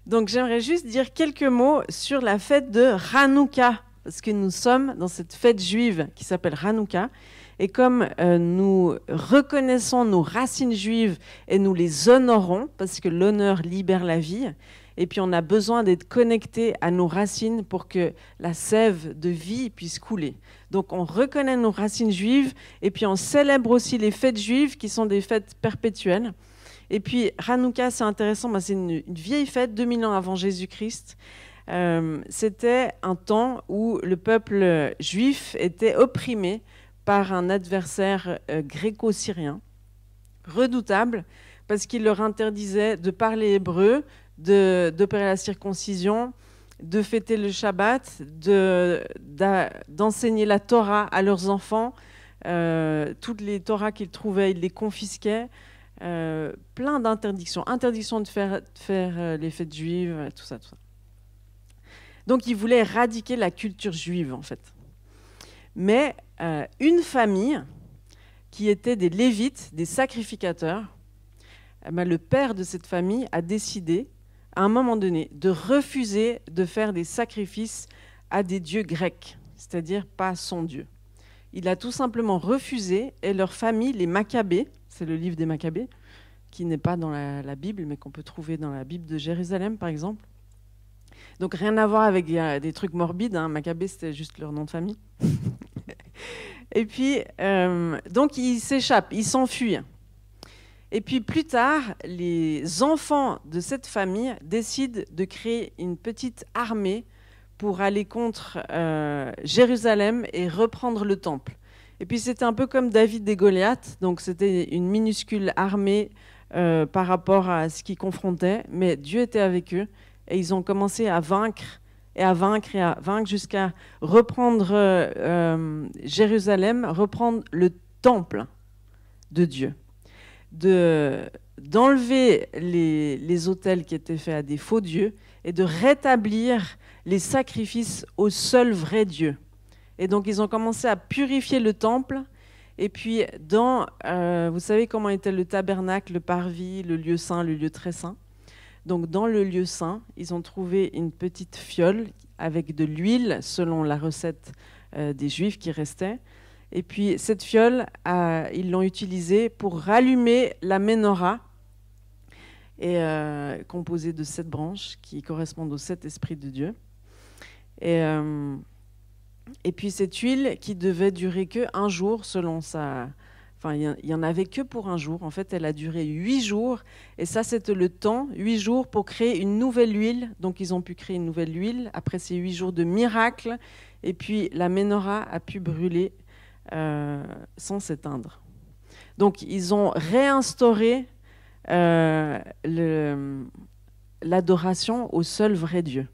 Donc j'aimerais juste dire quelques mots sur la fête de Hanouka, parce que nous sommes dans cette fête juive qui s'appelle Hanouka. Et comme nous reconnaissons nos racines juives et nous les honorons, parce que l'honneur libère la vie, et puis on a besoin d'être connecté à nos racines pour que la sève de vie puisse couler. Donc on reconnaît nos racines juives, et puis on célèbre aussi les fêtes juives qui sont des fêtes perpétuelles. Et puis Hanouka, c'est intéressant, c'est une vieille fête, 2000 ans avant Jésus-Christ. C'était un temps où le peuple juif était opprimé par un adversaire gréco-syrien, redoutable, parce qu'il leur interdisait de parler hébreu, d'opérer la circoncision, de fêter le Shabbat, d'enseigner la Torah à leurs enfants. Toutes les Torahs qu'ils trouvaient, ils les confisquaient. Plein d'interdictions. Interdiction de faire les fêtes juives, tout ça, tout ça. Donc, ils voulaient éradiquer la culture juive, en fait. Mais une famille qui était des Lévites, des sacrificateurs, le père de cette famille a décidé, à un moment donné, de refuser de faire des sacrifices à des dieux grecs, c'est-à-dire pas son Dieu. Il a tout simplement refusé, et leur famille, les Maccabées, c'est le livre des Maccabées, qui n'est pas dans la Bible, mais qu'on peut trouver dans la Bible de Jérusalem, par exemple. Donc rien à voir avec des trucs morbides, hein. Maccabées, c'était juste leur nom de famille. Et puis, donc ils s'échappent, ils s'enfuient. Et puis plus tard, les enfants de cette famille décident de créer une petite armée pour aller contre Jérusalem et reprendre le temple. Et puis c'était un peu comme David et Goliath, donc c'était une minuscule armée par rapport à ce qu'ils confrontaient, mais Dieu était avec eux et ils ont commencé à vaincre et à vaincre et à vaincre jusqu'à reprendre Jérusalem, reprendre le temple de Dieu, d'enlever les autels qui étaient faits à des faux dieux et de rétablir les sacrifices au seul vrai Dieu. Et donc ils ont commencé à purifier le temple. Et puis, vous savez comment était le tabernacle, le parvis, le lieu saint, le lieu très saint. Donc, dans le lieu saint, ils ont trouvé une petite fiole avec de l'huile, selon la recette des Juifs qui restaient. Et puis, cette fiole, ils l'ont utilisée pour rallumer la menorah, composée de 7 branches qui correspondent aux 7 esprits de Dieu. Et puis cette huile qui devait durer que un jour, selon ça. Enfin, il n'y en avait que pour un jour. En fait, elle a duré 8 jours. Et ça, c'était le temps, 8 jours, pour créer une nouvelle huile. Donc, ils ont pu créer une nouvelle huile après ces 8 jours de miracle. Et puis, la menorah a pu brûler sans s'éteindre. Donc, ils ont réinstauré l'adoration au seul vrai Dieu.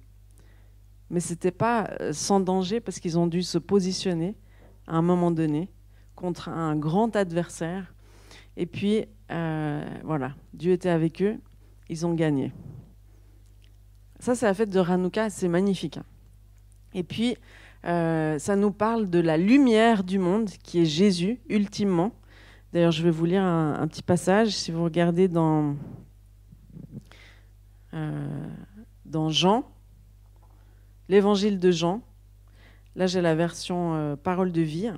Mais ce n'était pas sans danger parce qu'ils ont dû se positionner à un moment donné contre un grand adversaire. Et puis, voilà, Dieu était avec eux, ils ont gagné. Ça, c'est la fête de Hanouka, c'est magnifique. Et puis, ça nous parle de la lumière du monde, qui est Jésus, ultimement. D'ailleurs, je vais vous lire un petit passage. Si vous regardez dans Jean, l'évangile de Jean. Là, j'ai la version Parole de vie.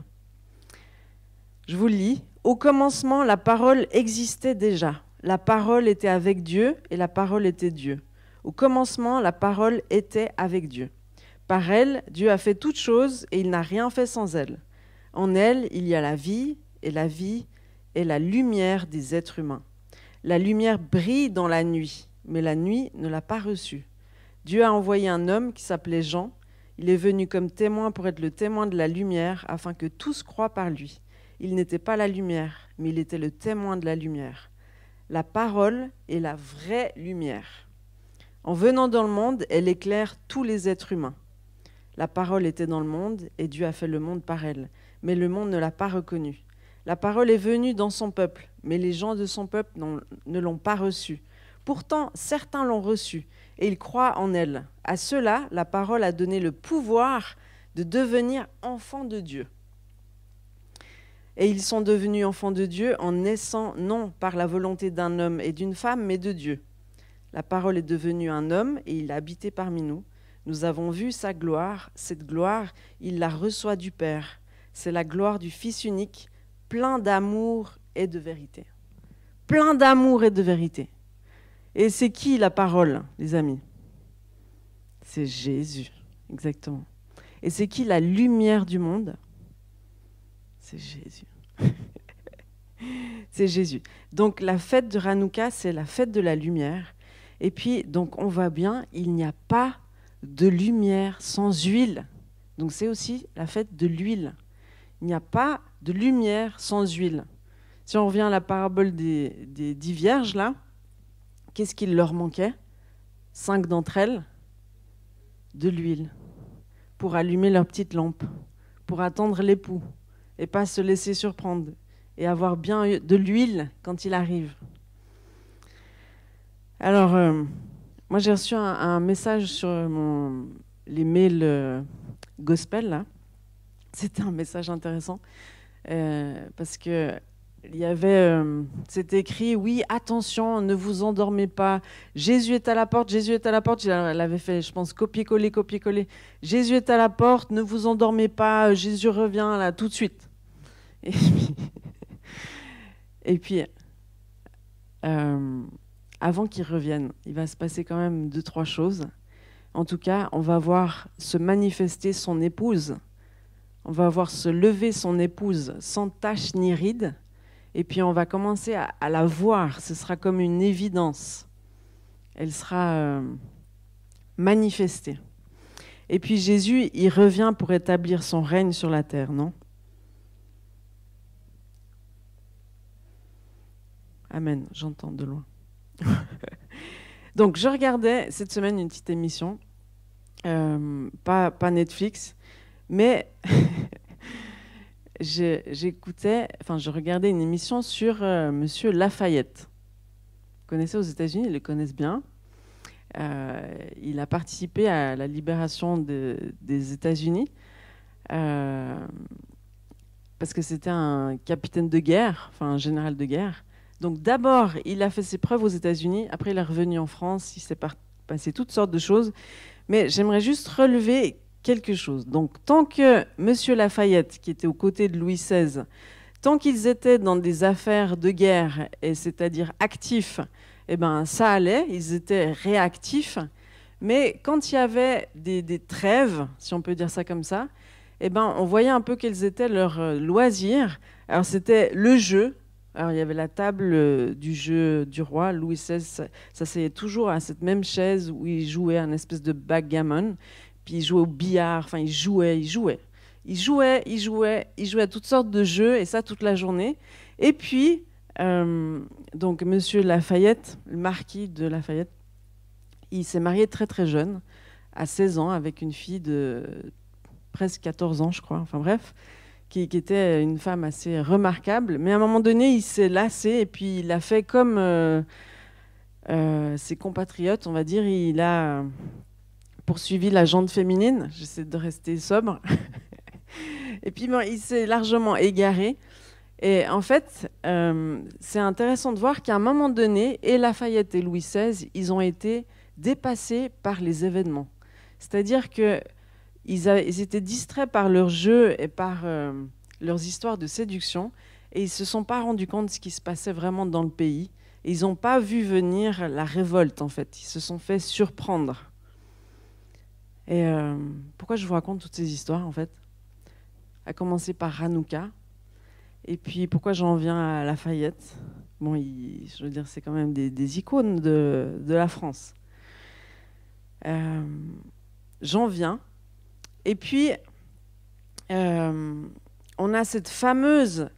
Je vous le lis. Au commencement, la parole existait déjà. La parole était avec Dieu et la parole était Dieu. Au commencement, la parole était avec Dieu. Par elle, Dieu a fait toutes choses et il n'a rien fait sans elle. En elle, il y a la vie est la lumière des êtres humains. La lumière brille dans la nuit, mais la nuit ne l'a pas reçue. Dieu a envoyé un homme qui s'appelait Jean. Il est venu comme témoin pour être le témoin de la lumière, afin que tous croient par lui. Il n'était pas la lumière, mais il était le témoin de la lumière. La parole est la vraie lumière. En venant dans le monde, elle éclaire tous les êtres humains. La parole était dans le monde, et Dieu a fait le monde par elle. Mais le monde ne l'a pas reconnue. La parole est venue dans son peuple, mais les gens de son peuple ne l'ont pas reçue. Pourtant, certains l'ont reçue, et ils croient en elle. À ceux-là, la parole a donné le pouvoir de devenir enfants de Dieu. Et ils sont devenus enfants de Dieu en naissant non par la volonté d'un homme et d'une femme, mais de Dieu. La parole est devenue un homme et il a habité parmi nous. Nous avons vu sa gloire. Cette gloire, il la reçoit du Père. C'est la gloire du Fils unique, plein d'amour et de vérité. Plein d'amour et de vérité. Et c'est qui la parole, les amis? C'est Jésus, exactement. Et c'est qui la lumière du monde? C'est Jésus. C'est Jésus. Donc la fête de Hanouka, c'est la fête de la lumière. Et puis, donc on voit bien, il n'y a pas de lumière sans huile. Donc c'est aussi la fête de l'huile. Il n'y a pas de lumière sans huile. Si on revient à la parabole des 10 vierges, là, qu'est-ce qu'il leur manquait? 5 d'entre elles, de l'huile, pour allumer leur petite lampe, pour attendre l'époux, et pas se laisser surprendre, et avoir bien de l'huile quand il arrive. Alors, moi j'ai reçu un message sur les mails gospel, là. C'était un message intéressant, parce que il y avait, c'était écrit, oui, attention, ne vous endormez pas. Jésus est à la porte, Jésus est à la porte. Elle avait fait, je pense, copier-coller, copier-coller. Jésus est à la porte, ne vous endormez pas, Jésus revient là tout de suite. Et puis avant qu'il revienne, il va se passer quand même 2-3 choses. En tout cas, on va voir se manifester son épouse. On va voir se lever son épouse sans tache ni ride. Et puis on va commencer à la voir, ce sera comme une évidence. Elle sera manifestée. Et puis Jésus, il revient pour établir son règne sur la terre, non? Amen, j'entends de loin. Donc je regardais cette semaine une petite émission, pas Netflix, mais... je regardais une émission sur Monsieur Lafayette. Vous connaissez aux États-Unis, ils le connaissent bien. Il a participé à la libération des États-Unis parce que c'était un capitaine de guerre, enfin un général de guerre. Donc d'abord, il a fait ses preuves aux États-Unis. Après, il est revenu en France. Il s'est passé toutes sortes de choses. Mais j'aimerais juste relever quelque chose. Donc, tant que M. Lafayette, qui était aux côtés de Louis XVI, tant qu'ils étaient dans des affaires de guerre, et c'est-à-dire actifs, eh ben, ça allait, ils étaient réactifs. Mais quand il y avait des trêves, si on peut dire ça comme ça, eh ben, on voyait un peu quels étaient leurs loisirs. Alors, c'était le jeu. Alors, il y avait la table du jeu du roi. Louis XVI s'asseyait toujours à cette même chaise où il jouait un espèce de backgammon. Puis il jouait au billard, enfin il jouait à toutes sortes de jeux, et ça toute la journée. Et puis, donc Monsieur Lafayette, le marquis de Lafayette, il s'est marié très très jeune, à 16 ans, avec une fille de presque 14 ans, je crois, enfin bref, qui était une femme assez remarquable. Mais à un moment donné, il s'est lassé, et puis il a fait comme ses compatriotes, on va dire, il a... poursuivi la jante féminine, j'essaie de rester sobre. Et puis bon, il s'est largement égaré. Et en fait, c'est intéressant de voir qu'à un moment donné, et Lafayette et Louis XVI, ils ont été dépassés par les événements. C'est-à-dire qu'ils étaient distraits par leurs jeux et par leurs histoires de séduction, et ils ne se sont pas rendus compte de ce qui se passait vraiment dans le pays. Et ils n'ont pas vu venir la révolte, en fait. Ils se sont fait surprendre. Et pourquoi je vous raconte toutes ces histoires, en fait? À commencer par Hanouka. Et puis, pourquoi j'en viens à Lafayette? Bon, je veux dire, c'est quand même des icônes de la France. J'en viens. Et puis, on a cette fameuse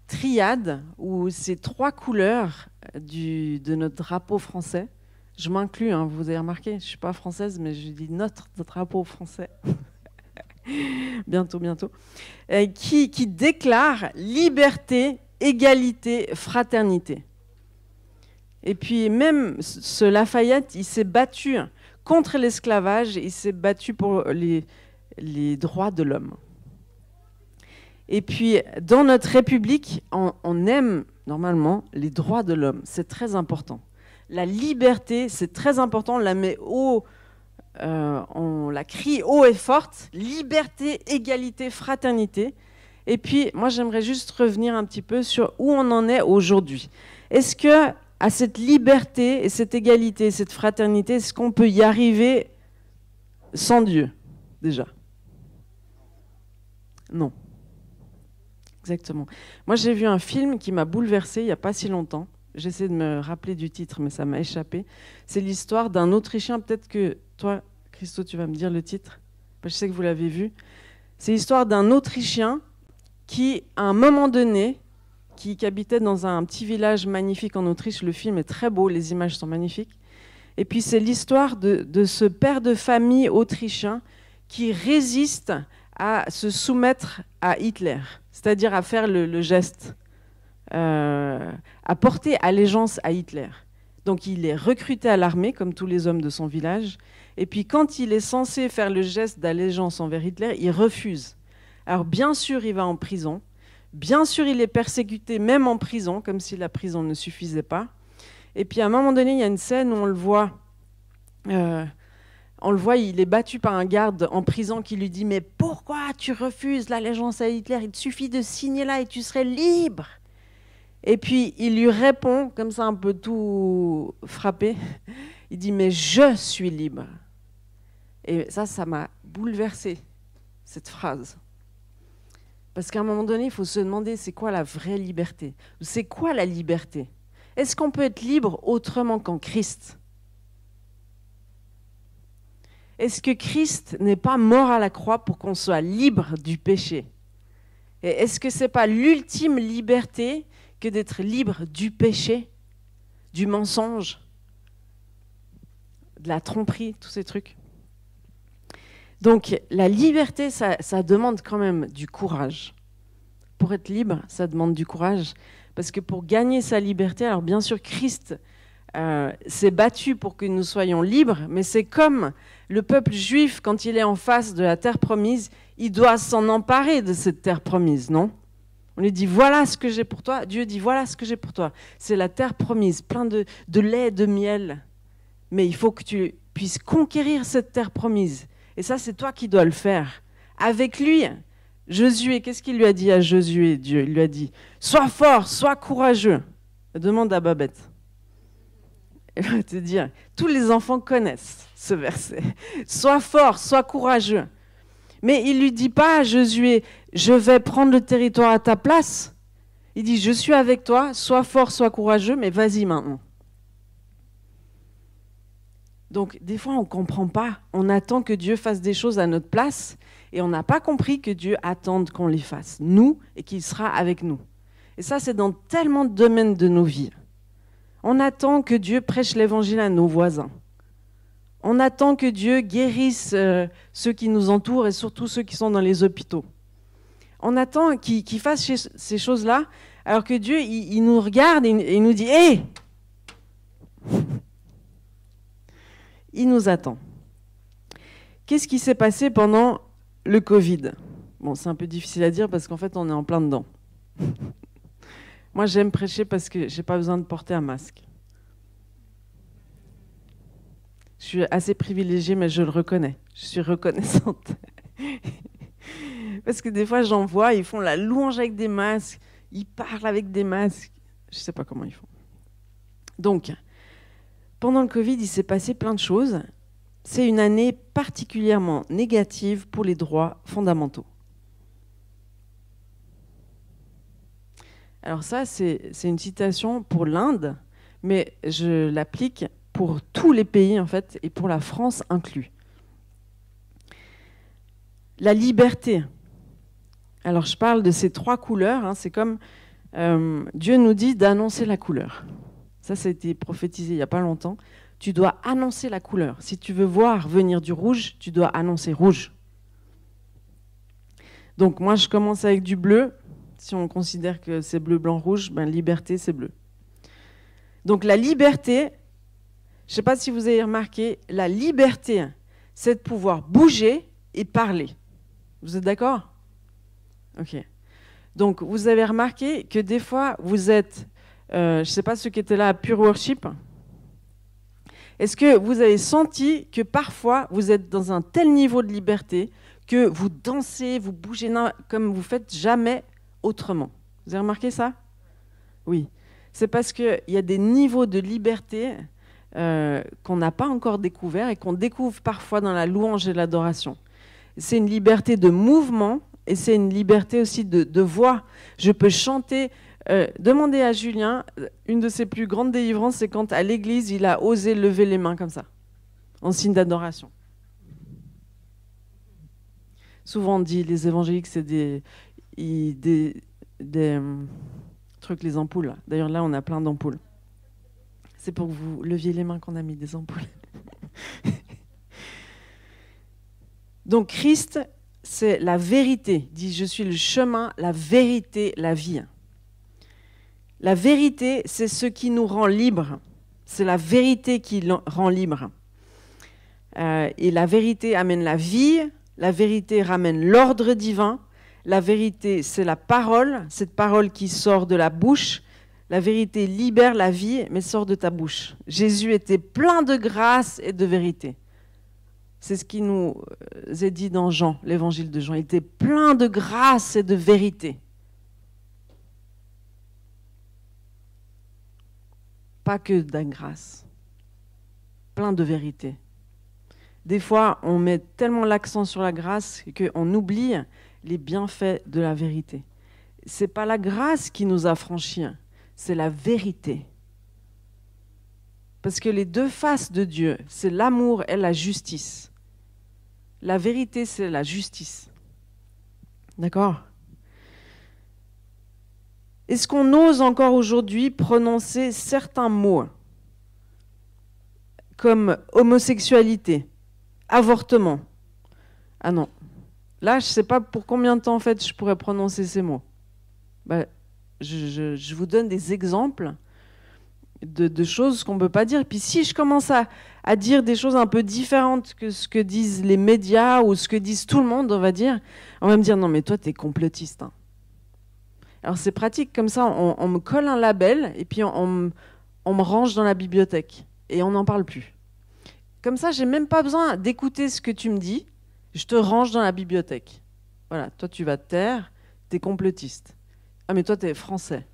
triade où c'est 3 couleurs de notre drapeau français. Je m'inclus, hein, vous avez remarqué, je ne suis pas française, mais je dis notre drapeau français. bientôt. Qui déclare liberté, égalité, fraternité. Et puis même ce Lafayette, il s'est battu contre l'esclavage, il s'est battu pour les droits de l'homme. Et puis, dans notre République, on aime normalement les droits de l'homme. C'est très important. La liberté, c'est très important. On la met haut, on la crie haut et forte. Liberté, égalité, fraternité. Et puis, moi, j'aimerais juste revenir un petit peu sur où on en est aujourd'hui. Est-ce que à cette liberté et cette égalité, cette fraternité, est-ce qu'on peut y arriver sans Dieu, déjà? Non. Exactement. Moi, j'ai vu un film qui m'a bouleversée il n'y a pas si longtemps. J'essaie de me rappeler du titre, mais ça m'a échappé. C'est l'histoire d'un Autrichien. Peut-être que toi, Christo, tu vas me dire le titre. Je sais que vous l'avez vu. C'est l'histoire d'un Autrichien qui, à un moment donné, qui habitait dans un petit village magnifique en Autriche. Le film est très beau, les images sont magnifiques. Et puis, c'est l'histoire de ce père de famille autrichien qui résiste à se soumettre à Hitler, c'est-à-dire à faire le geste, à porter allégeance à Hitler. Donc il est recruté à l'armée, comme tous les hommes de son village, et puis quand il est censé faire le geste d'allégeance envers Hitler, il refuse. Alors bien sûr, il va en prison, bien sûr, il est persécuté, même en prison, comme si la prison ne suffisait pas. Et puis à un moment donné, il y a une scène où on le voit... il est battu par un garde en prison qui lui dit « Mais pourquoi tu refuses l'allégeance à Hitler? Il te suffit de signer là et tu serais libre !» Et puis il lui répond, comme ça un peu tout frappé, il dit « Mais je suis libre !» Et ça m'a bouleversée, cette phrase. Parce qu'à un moment donné, il faut se demander c'est quoi la vraie liberté? C'est quoi la liberté? Est-ce qu'on peut être libre autrement qu'en Christ? Est-ce que Christ n'est pas mort à la croix pour qu'on soit libre du péché? Et est-ce que ce n'est pas l'ultime liberté que d'être libre du péché, du mensonge, de la tromperie, tous ces trucs? Donc la liberté, ça demande quand même du courage. Pour être libre, ça demande du courage. Parce que pour gagner sa liberté, alors bien sûr, Christ s'est battu pour que nous soyons libres, mais c'est comme le peuple juif, quand il est en face de la terre promise, il doit s'en emparer de cette terre promise, non? On lui dit, voilà ce que j'ai pour toi. Dieu dit, voilà ce que j'ai pour toi. C'est la terre promise, plein de lait et de miel. Mais il faut que tu puisses conquérir cette terre promise. Et ça, c'est toi qui dois le faire. Avec lui, Josué, qu'est-ce qu'il lui a dit à Josué, Dieu? Il lui a dit, sois fort, sois courageux. Demande à Babette. Elle va te dire, tous les enfants connaissent ce verset. Sois fort, sois courageux. Mais il ne lui dit pas à Josué, je vais prendre le territoire à ta place. Il dit, je suis avec toi, sois fort, sois courageux, mais vas-y maintenant. Donc, des fois, on ne comprend pas. On attend que Dieu fasse des choses à notre place et on n'a pas compris que Dieu attend qu'on les fasse, nous, et qu'il sera avec nous. Et ça, c'est dans tellement de domaines de nos vies. On attend que Dieu prêche l'évangile à nos voisins. On attend que Dieu guérisse ceux qui nous entourent et surtout ceux qui sont dans les hôpitaux. On attend qu'il fasse ces choses-là, alors que Dieu, il nous regarde et il nous dit « Hé !» Il nous attend. Qu'est-ce qui s'est passé pendant le Covid? Bon, c'est un peu difficile à dire parce qu'en fait, on est en plein dedans. Moi, j'aime prêcher parce que je n'ai pas besoin de porter un masque. Je suis assez privilégiée, mais je le reconnais. Je suis reconnaissante. Parce que des fois, j'en vois, ils font la louange avec des masques, ils parlent avec des masques. Je ne sais pas comment ils font. Donc, pendant le Covid, il s'est passé plein de choses. C'est une année particulièrement négative pour les droits fondamentaux. Alors ça, c'est une citation pour l'Inde, mais je l'applique pour tous les pays, en fait, et pour la France inclus. La liberté. Alors, je parle de ces trois couleurs. Hein, c'est comme Dieu nous dit d'annoncer la couleur. Ça a été prophétisé il n'y a pas longtemps. Tu dois annoncer la couleur. Si tu veux voir venir du rouge, tu dois annoncer rouge. Donc, moi, je commence avec du bleu. Si on considère que c'est bleu, blanc, rouge, ben, liberté, c'est bleu. Donc, la liberté, je ne sais pas si vous avez remarqué, la liberté, c'est de pouvoir bouger et parler. Vous êtes d'accord? Ok. Donc, vous avez remarqué que des fois, vous êtes, je ne sais pas ceux qui étaient là à Pure Worship, est-ce que vous avez senti que parfois, vous êtes dans un tel niveau de liberté que vous dansez, vous bougez comme vous ne faites jamais autrement? Vous avez remarqué ça? Oui. C'est parce qu'il y a des niveaux de liberté qu'on n'a pas encore découverts et qu'on découvre parfois dans la louange et l'adoration. C'est une liberté de mouvement et c'est une liberté aussi de voix. Je peux chanter. Demandez à Julien, une de ses plus grandes délivrances, c'est quand à l'église, il a osé lever les mains comme ça, en signe d'adoration. Souvent, on dit les évangéliques, c'est des trucs, les ampoules. D'ailleurs, là, on a plein d'ampoules. C'est pour que vous leviez les mains qu'on a mis des ampoules. Donc, Christ, c'est la vérité. Il dit, je suis le chemin, la vérité, la vie. La vérité, c'est ce qui nous rend libres. C'est la vérité qui rend libre. Et la vérité amène la vie. La vérité ramène l'ordre divin. La vérité, c'est la parole, cette parole qui sort de la bouche. La vérité libère la vie, mais sort de ta bouche. Jésus était plein de grâce et de vérité. C'est ce qui nous est dit dans Jean, l'évangile de Jean. Il était plein de grâce et de vérité. Pas que de la grâce, plein de vérité. Des fois, on met tellement l'accent sur la grâce qu'on oublie les bienfaits de la vérité. Ce n'est pas la grâce qui nous a franchis, c'est la vérité. Parce que les deux faces de Dieu, c'est l'amour et la justice. La vérité, c'est la justice. D'accord ? Est-ce qu'on ose encore aujourd'hui prononcer certains mots comme homosexualité, avortement? Ah non. Là, je ne sais pas pour combien de temps en fait je pourrais prononcer ces mots. Je vous donne des exemples de choses qu'on ne peut pas dire. Puis si je commence à dire des choses un peu différentes que ce que disent les médias ou ce que disent tout le monde, on va me dire non mais toi tu es complotiste. Hein. Alors c'est pratique, comme ça on me colle un label et puis on me range dans la bibliothèque et on n'en parle plus. Comme ça, j'ai même pas besoin d'écouter ce que tu me dis, je te range dans la bibliothèque. Voilà, toi tu vas te taire, t'es complotiste. Ah mais toi t'es français.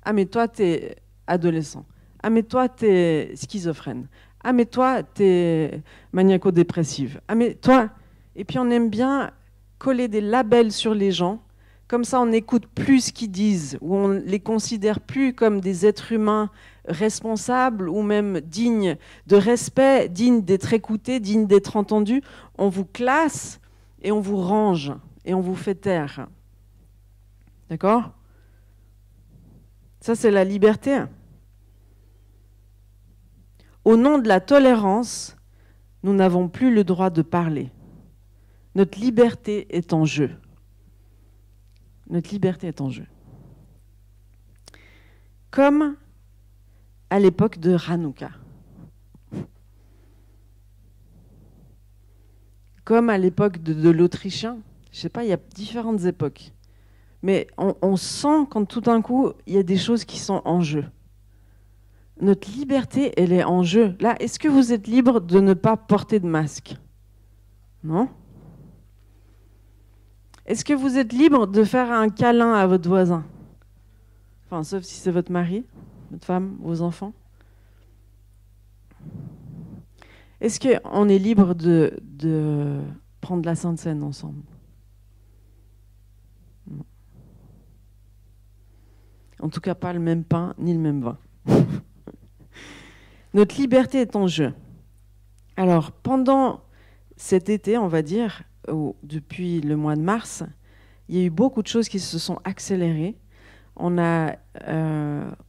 Ah mais toi t'es adolescent. Ah mais toi t'es schizophrène. Ah mais toi t'es maniaco-dépressive. Ah mais toi... Et puis on aime bien coller des labels sur les gens. Comme ça, on n'écoute plus ce qu'ils disent, ou on les considère plus comme des êtres humains responsables, ou même dignes de respect, dignes d'être écoutés, dignes d'être entendus. On vous classe et on vous range, et on vous fait taire. D'accord ? Ça, c'est la liberté. Au nom de la tolérance, nous n'avons plus le droit de parler. Notre liberté est en jeu. Notre liberté est en jeu. Comme à l'époque de Hanouka. Comme à l'époque de l'Autrichien. Je ne sais pas, il y a différentes époques. Mais on sent quand tout d'un coup, il y a des choses qui sont en jeu. Notre liberté, elle est en jeu. Là, est-ce que vous êtes libre de ne pas porter de masque? Non ? Est-ce que vous êtes libre de faire un câlin à votre voisin? Enfin, sauf si c'est votre mari, votre femme, vos enfants. Est-ce qu'on est libre de prendre la Sainte Seine ensemble? Non. En tout cas, pas le même pain ni le même vin. Notre liberté est en jeu. Alors, pendant cet été, on va dire, depuis le mois de mars, il y a eu beaucoup de choses qui se sont accélérées. On a,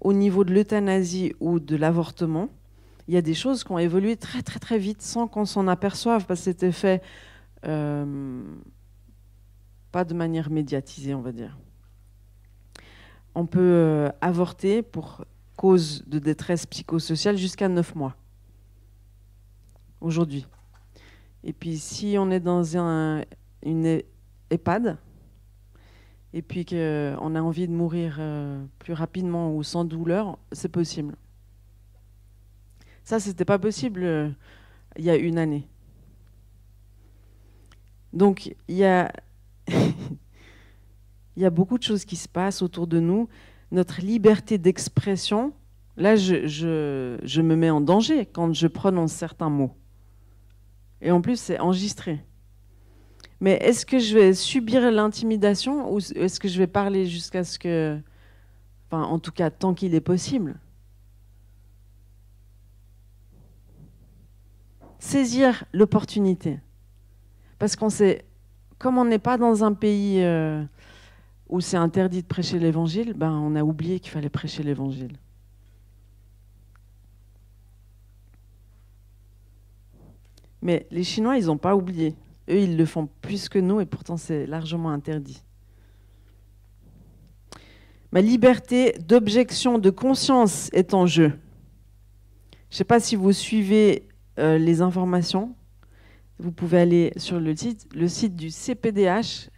au niveau de l'euthanasie ou de l'avortement, il y a des choses qui ont évolué très très très vite sans qu'on s'en aperçoive, parce que c'était fait pas de manière médiatisée, on va dire. On peut avorter pour cause de détresse psychosociale jusqu'à 9 mois, aujourd'hui. Et puis si on est dans une EHPAD, et puis qu'on a envie de mourir plus rapidement ou sans douleur, c'est possible. Ça, c'était pas possible il y a une année. Donc, il y a beaucoup de choses qui se passent autour de nous. Notre liberté d'expression, là, je me mets en danger quand je prononce certains mots. Et en plus, c'est enregistré. Mais est-ce que je vais subir l'intimidation ou est-ce que je vais parler jusqu'à ce que... Enfin, en tout cas, tant qu'il est possible. Saisir l'opportunité. Parce qu'on sait, comme on n'est pas dans un pays où c'est interdit de prêcher l'évangile, ben on a oublié qu'il fallait prêcher l'évangile. Mais les Chinois, ils n'ont pas oublié. Eux, ils le font plus que nous et pourtant c'est largement interdit. Ma liberté d'objection de conscience est en jeu. Je ne sais pas si vous suivez les informations. Vous pouvez aller sur le site du CPDH,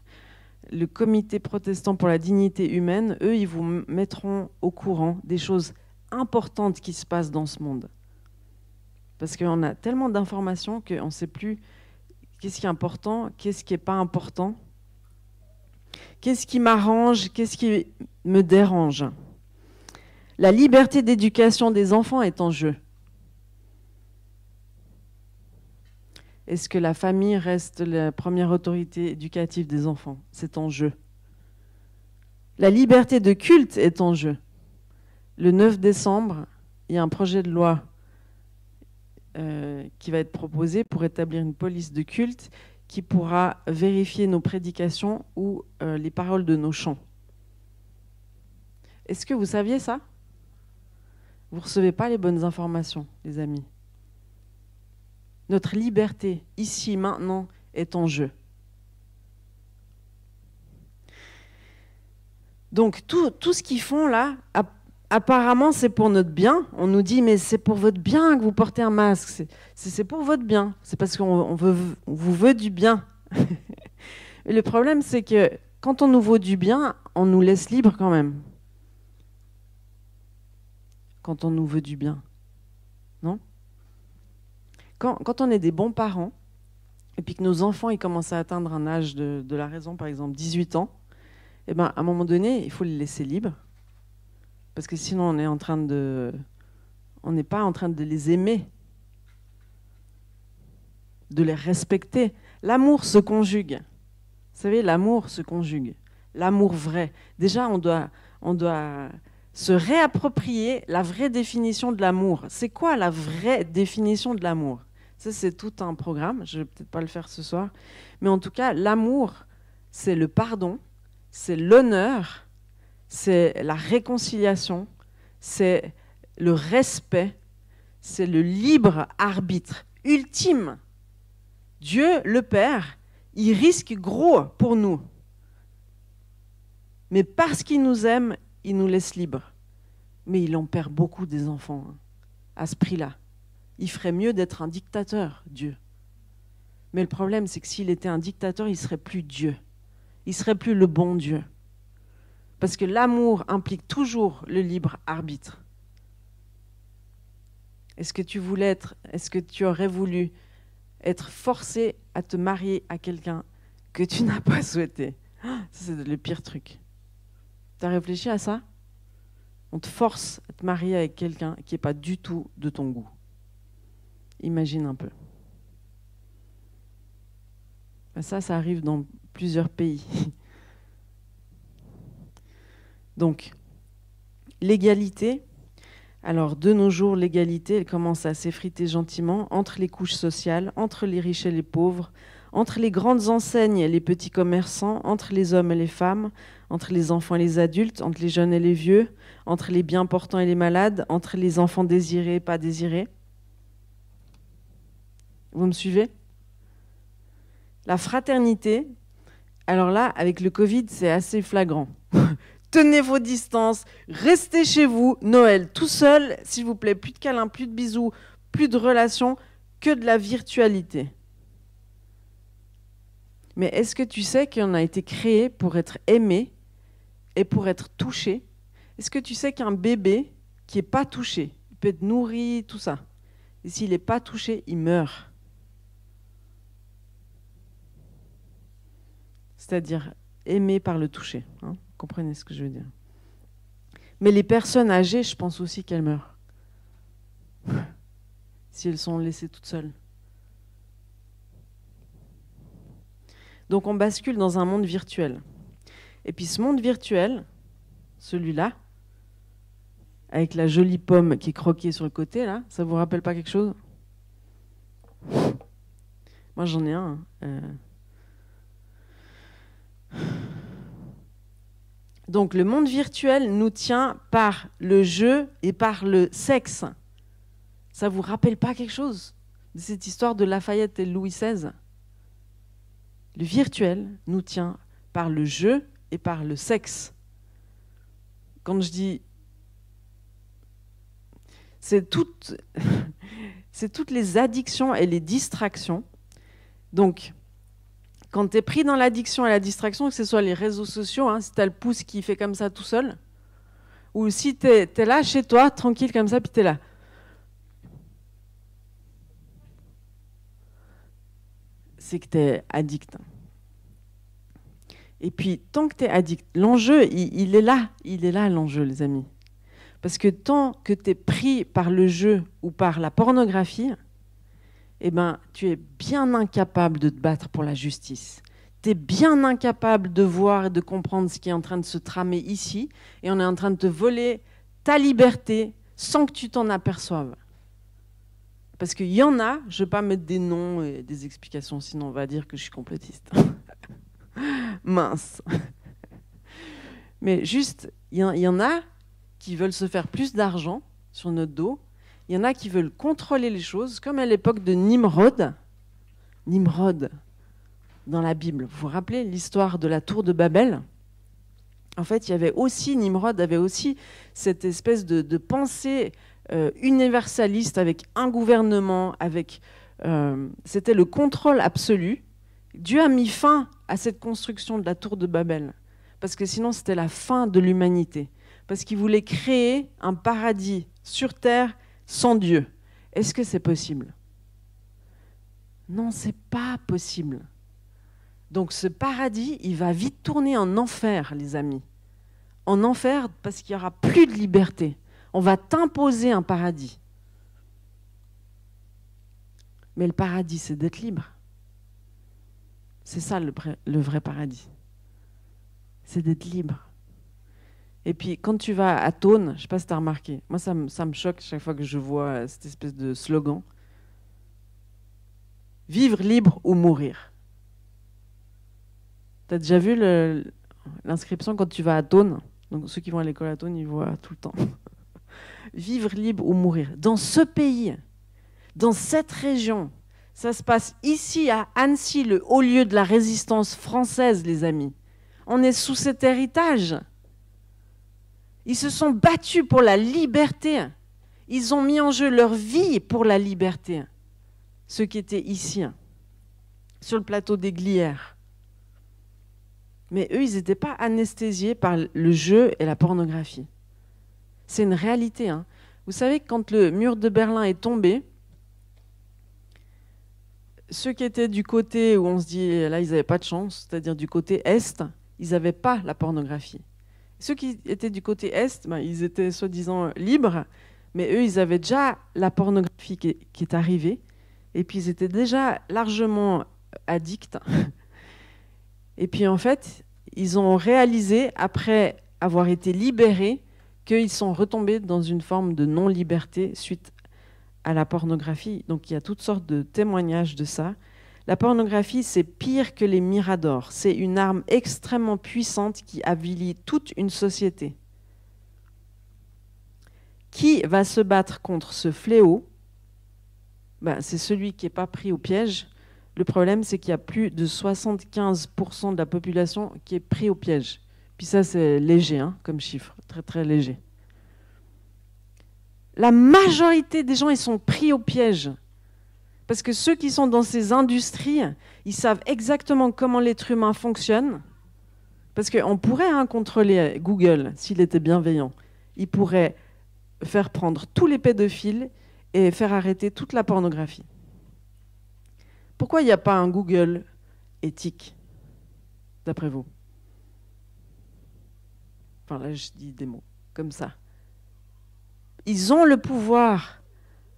le Comité protestant pour la dignité humaine. Eux, ils vous mettront au courant des choses importantes qui se passent dans ce monde. Parce qu'on a tellement d'informations qu'on ne sait plus qu'est-ce qui est important, qu'est-ce qui n'est pas important, qu'est-ce qui m'arrange, qu'est-ce qui me dérange. La liberté d'éducation des enfants est en jeu. Est-ce que la famille reste la première autorité éducative des enfants? C'est en jeu. La liberté de culte est en jeu. Le 9 décembre, il y a un projet de loi qui va être proposé pour établir une police de culte qui pourra vérifier nos prédications ou les paroles de nos chants. Est-ce que vous saviez ça? Vous ne recevez pas les bonnes informations, les amis. Notre liberté, ici, maintenant, est en jeu. Donc, tout ce qu'ils font là, apparemment, c'est pour notre bien. On nous dit, mais c'est pour votre bien que vous portez un masque. C'est pour votre bien. C'est parce qu'on vous veut du bien. Et le problème, c'est que quand on nous veut du bien, on nous laisse libres quand même. Quand on nous veut du bien. Non ? Quand on est des bons parents, et puis que nos enfants ils commencent à atteindre un âge de la raison, par exemple 18 ans, eh ben, à un moment donné, il faut les laisser libres. Parce que sinon, on n'est pas en train de les aimer, de les respecter. L'amour se conjugue. Vous savez, l'amour se conjugue. L'amour vrai. Déjà, on doit se réapproprier la vraie définition de l'amour. C'est quoi la vraie définition de l'amour? Ça, c'est tout un programme. Je ne vais peut-être pas le faire ce soir. Mais en tout cas, l'amour, c'est le pardon, c'est l'honneur, c'est la réconciliation, c'est le respect, c'est le libre arbitre ultime. Dieu, le Père, il risque gros pour nous. Mais parce qu'il nous aime, il nous laisse libres. Mais il en perd beaucoup des enfants à ce prix-là. Il ferait mieux d'être un dictateur, Dieu. Mais le problème, c'est que s'il était un dictateur, il ne serait plus Dieu. Il ne serait plus le bon Dieu. Parce que l'amour implique toujours le libre arbitre. Est-ce que tu aurais voulu être forcé à te marier à quelqu'un que tu n'as pas souhaité? Ça, c'est le pire truc. Tu as réfléchi à ça? On te force à te marier avec quelqu'un qui n'est pas du tout de ton goût. Imagine un peu. Ça arrive dans plusieurs pays. Donc, l'égalité. Alors, de nos jours, l'égalité, elle commence à s'effriter gentiment entre les couches sociales, entre les riches et les pauvres, entre les grandes enseignes et les petits commerçants, entre les hommes et les femmes, entre les enfants et les adultes, entre les jeunes et les vieux, entre les bien portants et les malades, entre les enfants désirés et pas désirés. Vous me suivez? La fraternité, alors là, avec le Covid, c'est assez flagrant. Tenez vos distances, restez chez vous, Noël tout seul, s'il vous plaît, plus de câlins, plus de bisous, plus de relations, que de la virtualité. Mais est-ce que tu sais qu'on a été créé pour être aimé est pour être touché. Est-ce que tu sais qu'un bébé qui n'est pas touché, il peut être nourri, tout ça, et s'il n'est pas touché, il meurt. C'est-à-dire aimé par le toucher. Hein, vous comprenez ce que je veux dire? Mais les personnes âgées, je pense aussi qu'elles meurent. Si elles sont laissées toutes seules. Donc on bascule dans un monde virtuel. Et puis ce monde virtuel, celui-là, avec la jolie pomme qui est croquée sur le côté, là, ça vous rappelle pas quelque chose? Moi j'en ai un. Donc le monde virtuel nous tient par le jeu et par le sexe. Ça vous rappelle pas quelque chose de cette histoire de Lafayette et Louis XVI? Le virtuel nous tient par le jeu et par le sexe. Quand je dis... c'est toutes les addictions et les distractions. Donc, quand tu es pris dans l'addiction et la distraction, que ce soit les réseaux sociaux, hein, si tu as le pouce qui fait comme ça tout seul, ou si tu es là chez toi, tranquille comme ça, puis tu es là. C'est que tu es addict. Et puis, tant que tu es addict, l'enjeu, il est là l'enjeu, les amis. Parce que tant que tu es pris par le jeu ou par la pornographie, eh ben, tu es bien incapable de te battre pour la justice. Tu es bien incapable de voir et de comprendre ce qui est en train de se tramer ici, et on est en train de te voler ta liberté sans que tu t'en aperçoives. Parce qu'il y en a, je ne vais pas mettre des noms et des explications, sinon on va dire que je suis complotiste. Mince. Mais juste, il y en a qui veulent se faire plus d'argent sur notre dos. Il y en a qui veulent contrôler les choses, comme à l'époque de Nimrod. Nimrod, dans la Bible. Vous vous rappelez l'histoire de la tour de Babel? En fait, Nimrod avait aussi cette espèce de pensée universaliste avec un gouvernement, c'était le contrôle absolu. Dieu a mis fin à cette construction de la tour de Babel, parce que sinon c'était la fin de l'humanité, parce qu'il voulait créer un paradis sur terre sans Dieu. Est-ce que c'est possible? Non, c'est pas possible. Donc ce paradis, il va vite tourner en enfer, les amis. En enfer, parce qu'il n'y aura plus de liberté. On va t'imposer un paradis. Mais le paradis, c'est d'être libre. C'est ça le vrai paradis. C'est d'être libre. Et puis, quand tu vas à Thônes, je ne sais pas si tu as remarqué, moi, ça me choque chaque fois que je vois cette espèce de slogan. Vivre libre ou mourir. Tu as déjà vu l'inscription quand tu vas à Thônes? Donc, ceux qui vont à l'école à Thônes, ils voient tout le temps. Vivre libre ou mourir. Dans ce pays, dans cette région, ça se passe ici à Annecy, le haut lieu de la résistance française, les amis. On est sous cet héritage. Ils se sont battus pour la liberté. Ils ont mis en jeu leur vie pour la liberté. Ceux qui étaient ici, sur le plateau des Glières. Mais eux, ils n'étaient pas anesthésiés par le jeu et la pornographie. C'est une réalité. Hein. Vous savez que quand le mur de Berlin est tombé, ceux qui étaient du côté où on se dit, là, ils n'avaient pas de chance, c'est-à-dire du côté Est, ils n'avaient pas la pornographie. Ceux qui étaient du côté Est, ils étaient soi-disant libres, mais eux, ils avaient déjà la pornographie qui est arrivée, et puis ils étaient déjà largement addicts. Et puis en fait, ils ont réalisé, après avoir été libérés, qu'ils sont retombés dans une forme de non-liberté suite à la pornographie. Donc il y a toutes sortes de témoignages de ça. La pornographie, c'est pire que les miradors. C'est une arme extrêmement puissante qui avilit toute une société. Qui va se battre contre ce fléau? C'est celui qui n'est pas pris au piège. Le problème, c'est qu'il y a plus de 75% de la population qui est pris au piège. Puis ça, c'est léger comme chiffre, très très léger. La majorité des gens, ils sont pris au piège. Parce que ceux qui sont dans ces industries, ils savent exactement comment l'être humain fonctionne. Parce qu'on pourrait contrôler Google s'il était bienveillant. Il pourrait faire prendre tous les pédophiles et faire arrêter toute la pornographie. Pourquoi il n'y a pas un Google éthique, d'après vous? Enfin là, je dis des mots comme ça. Ils ont le pouvoir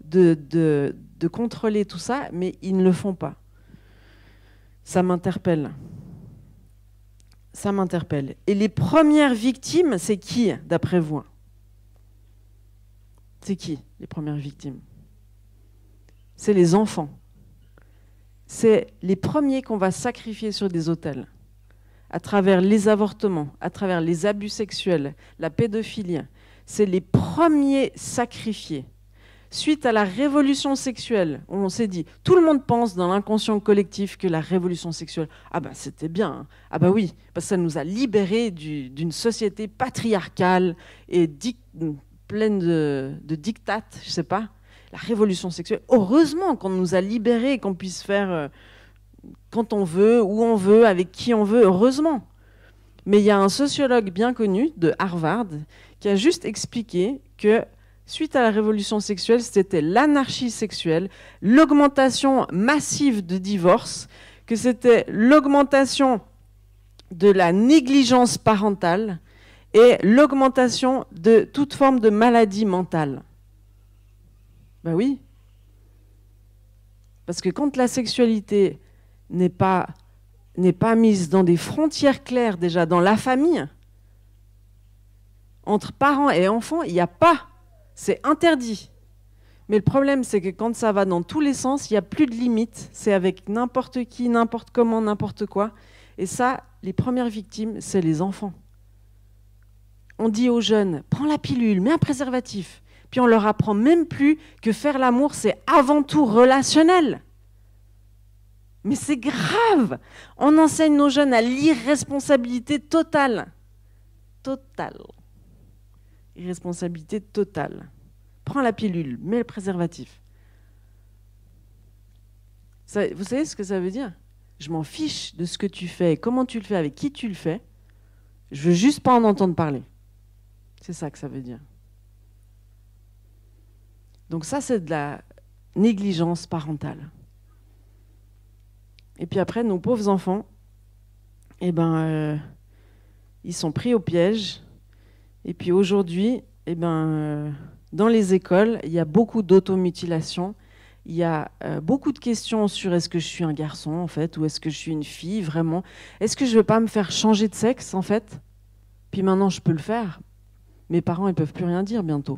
de contrôler tout ça, mais ils ne le font pas. Ça m'interpelle. Ça m'interpelle. Et les premières victimes, c'est qui, d'après vous? C'est qui, les premières victimes? C'est les enfants. C'est les premiers qu'on va sacrifier sur des autels, à travers les avortements, à travers les abus sexuels, la pédophilie. C'est les premiers sacrifiés. Suite à la révolution sexuelle, on s'est dit, tout le monde pense dans l'inconscient collectif que la révolution sexuelle, ah ben c'était bien, hein. Ah ben oui, parce que ça nous a libérés d'une société patriarcale et pleine de dictates, je sais pas. La révolution sexuelle, heureusement qu'on nous a libérés, qu'on puisse faire quand on veut, où on veut, avec qui on veut, heureusement. Mais il y a un sociologue bien connu de Harvard qui a juste expliqué que suite à la révolution sexuelle, c'était l'anarchie sexuelle, l'augmentation massive de divorces, que c'était l'augmentation de la négligence parentale et l'augmentation de toute forme de maladie mentale. Ben oui. Parce que quand la sexualité n'est pas mise dans des frontières claires déjà dans la famille, entre parents et enfants, il n'y a pas. C'est interdit. Mais le problème, c'est que quand ça va dans tous les sens, il n'y a plus de limites. C'est avec n'importe qui, n'importe comment, n'importe quoi. Et ça, les premières victimes, c'est les enfants. On dit aux jeunes, prends la pilule, mets un préservatif. Puis on leur apprend même plus que faire l'amour, c'est avant tout relationnel. Mais c'est grave. On enseigne nos jeunes à l'irresponsabilité totale. Totale. Irresponsabilité totale. Prends la pilule, mets le préservatif. Ça, vous savez ce que ça veut dire? Je m'en fiche de ce que tu fais, comment tu le fais, avec qui tu le fais. Je veux juste pas en entendre parler. C'est ça que ça veut dire. Donc ça, c'est de la négligence parentale. Et puis après, nos pauvres enfants, eh ben, ils sont pris au piège. Et puis aujourd'hui, eh ben, dans les écoles, il y a beaucoup d'automutilation. Il y a beaucoup de questions sur est-ce que je suis un garçon, en fait, ou est-ce que je suis une fille, vraiment. Est-ce que je ne veux pas me faire changer de sexe, en fait? Puis maintenant, je peux le faire. Mes parents, ils ne peuvent plus rien dire bientôt.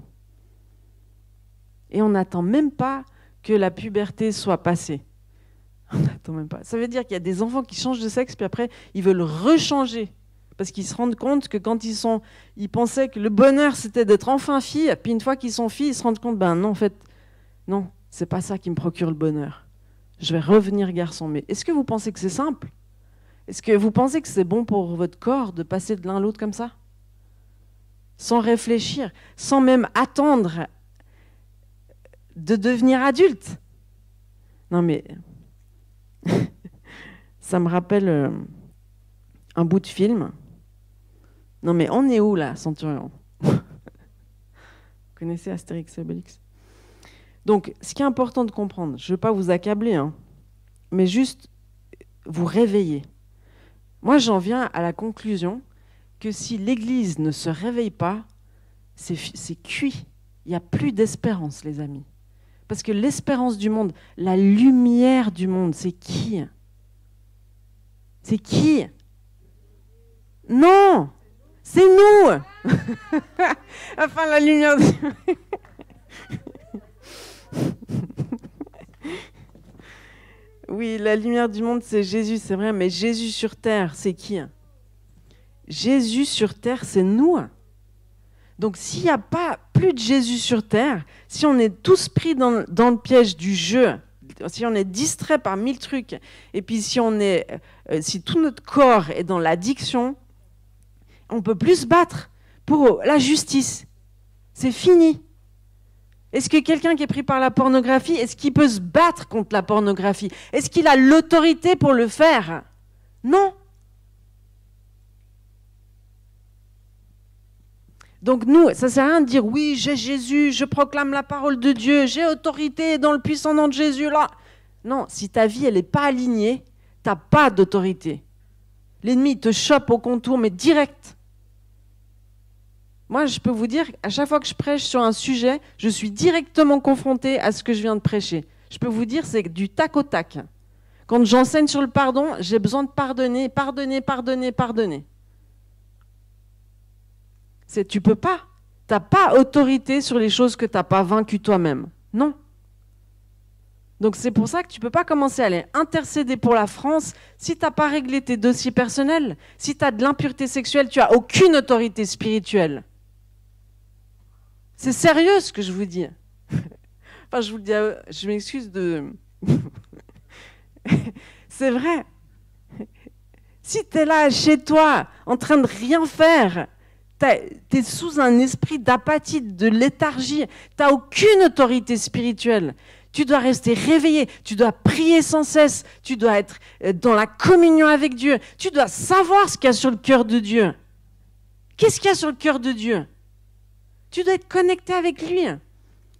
Et on n'attend même pas que la puberté soit passée. On n'attend même pas. Ça veut dire qu'il y a des enfants qui changent de sexe, puis après, ils veulent rechanger. Parce qu'ils se rendent compte que quand ils pensaient que le bonheur, c'était d'être enfin fille, puis une fois qu'ils sont filles, ils se rendent compte, ben non, en fait, non, c'est pas ça qui me procure le bonheur. Je vais revenir garçon. Mais est-ce que vous pensez que c'est simple? Est-ce que vous pensez que c'est bon pour votre corps de passer de l'un à l'autre comme ça? Sans réfléchir, sans même attendre de devenir adulte. Non mais, ça me rappelle un bout de film. Non mais on est où là, Centurion? Vous connaissez Astérix et Obélix? Donc, ce qui est important de comprendre, je ne veux pas vous accabler, hein, mais juste vous réveiller. Moi, j'en viens à la conclusion que si l'Église ne se réveille pas, c'est cuit. Il n'y a plus d'espérance, les amis. Parce que l'espérance du monde, la lumière du monde, c'est qui? C'est qui? Non! C'est nous! Enfin, la lumière du monde. Oui, la lumière du monde, c'est Jésus, c'est vrai, mais Jésus sur terre, c'est qui? Jésus sur terre, c'est nous. Donc, s'il n'y a pas plus de Jésus sur terre, si on est tous pris dans le piège du jeu, si on est distrait par 1000 trucs, et puis si tout notre corps est dans l'addiction, on ne peut plus se battre pour la justice. C'est fini. Est-ce que quelqu'un qui est pris par la pornographie, est-ce qu'il peut se battre contre la pornographie? Est-ce qu'il a l'autorité pour le faire? Non. Donc nous, ça ne sert à rien de dire oui, j'ai Jésus, je proclame la parole de Dieu, j'ai autorité dans le puissant nom de Jésus là. Non, si ta vie elle n'est pas alignée, tu n'as pas d'autorité. L'ennemi te chope au contour, mais direct. Moi, je peux vous dire, à chaque fois que je prêche sur un sujet, je suis directement confronté à ce que je viens de prêcher. Je peux vous dire, c'est du tac au tac. Quand j'enseigne sur le pardon, j'ai besoin de pardonner, pardonner, pardonner, pardonner. Tu peux pas. Tu n'as pas autorité sur les choses que tu n'as pas vaincues toi-même. Non. Donc c'est pour ça que tu ne peux pas commencer à aller intercéder pour la France si tu n'as pas réglé tes dossiers personnels. Si tu as de l'impureté sexuelle, tu n'as aucune autorité spirituelle. C'est sérieux ce que je vous dis. Enfin, je vous le dis, je m'excuse de... C'est vrai. Si tu es là chez toi, en train de rien faire, tu es sous un esprit d'apathie, de léthargie, tu n'as aucune autorité spirituelle. Tu dois rester réveillé, tu dois prier sans cesse, tu dois être dans la communion avec Dieu, tu dois savoir ce qu'il y a sur le cœur de Dieu. Qu'est-ce qu'il y a sur le cœur de Dieu? Tu dois être connecté avec lui.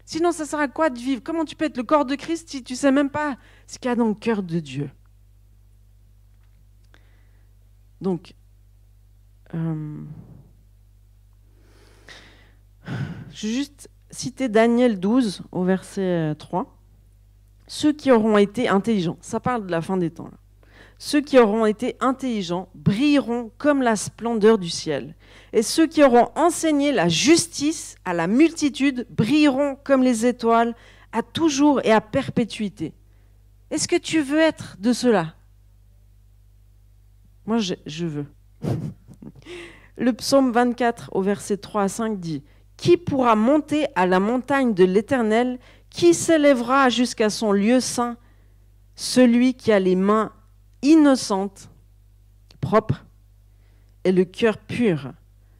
Sinon, ça sert à quoi de vivre? Comment tu peux être le corps de Christ si tu ne sais même pas ce qu'il y a dans le cœur de Dieu? Donc, je vais juste citer Daniel 12 au verset 3. Ceux qui auront été intelligents, ça parle de la fin des temps là. Ceux qui auront été intelligents brilleront comme la splendeur du ciel. Et ceux qui auront enseigné la justice à la multitude brilleront comme les étoiles à toujours et à perpétuité. Est-ce que tu veux être de cela? Moi, je veux. Le psaume 24 au verset 3 à 5 dit « Qui pourra monter à la montagne de l'Éternel? Qui s'élèvera jusqu'à son lieu saint? Celui qui a les mains innocentes, propres, et le cœur pur,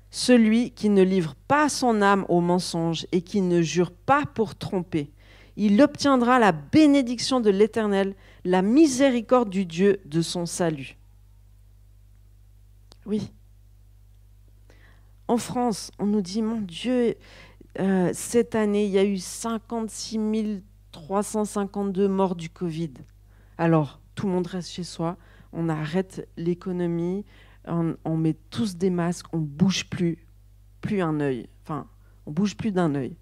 celui qui ne livre pas son âme au mensonge et qui ne jure pas pour tromper. Il obtiendra la bénédiction de l'Éternel, la miséricorde du Dieu de son salut. » Oui. En France, on nous dit, mon Dieu, cette année, il y a eu 56 352 morts du Covid. Alors, tout le monde reste chez soi, on arrête l'économie, on met tous des masques, on ne bouge plus un œil. Enfin, on ne bouge plus d'un œil.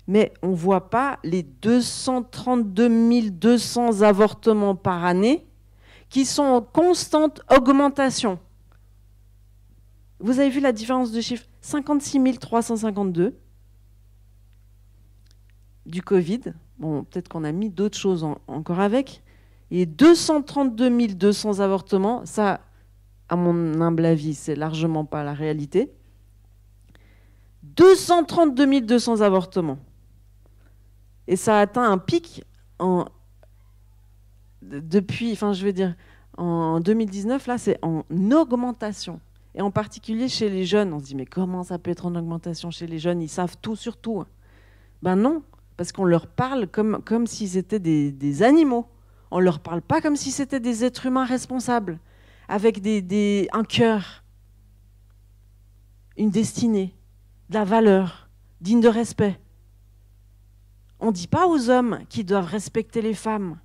Mais on ne voit pas les 232 200 avortements par année qui sont en constante augmentation. Vous avez vu la différence de chiffre? 56 352 du Covid. Bon, peut-être qu'on a mis d'autres choses encore avec. Et 232 200 avortements, ça, à mon humble avis, c'est largement pas la réalité. 232 200 avortements. Et ça a atteint un pic depuis, enfin je veux dire, en 2019, là, c'est en augmentation. Et en particulier chez les jeunes, on se dit, mais comment ça peut être en augmentation chez les jeunes? Ils savent tout sur tout. Ben non, parce qu'on leur parle comme s'ils étaient des animaux. On ne leur parle pas comme si c'était des êtres humains responsables, avec un cœur, une destinée, de la valeur, digne de respect. On ne dit pas aux hommes qu'ils doivent respecter les femmes.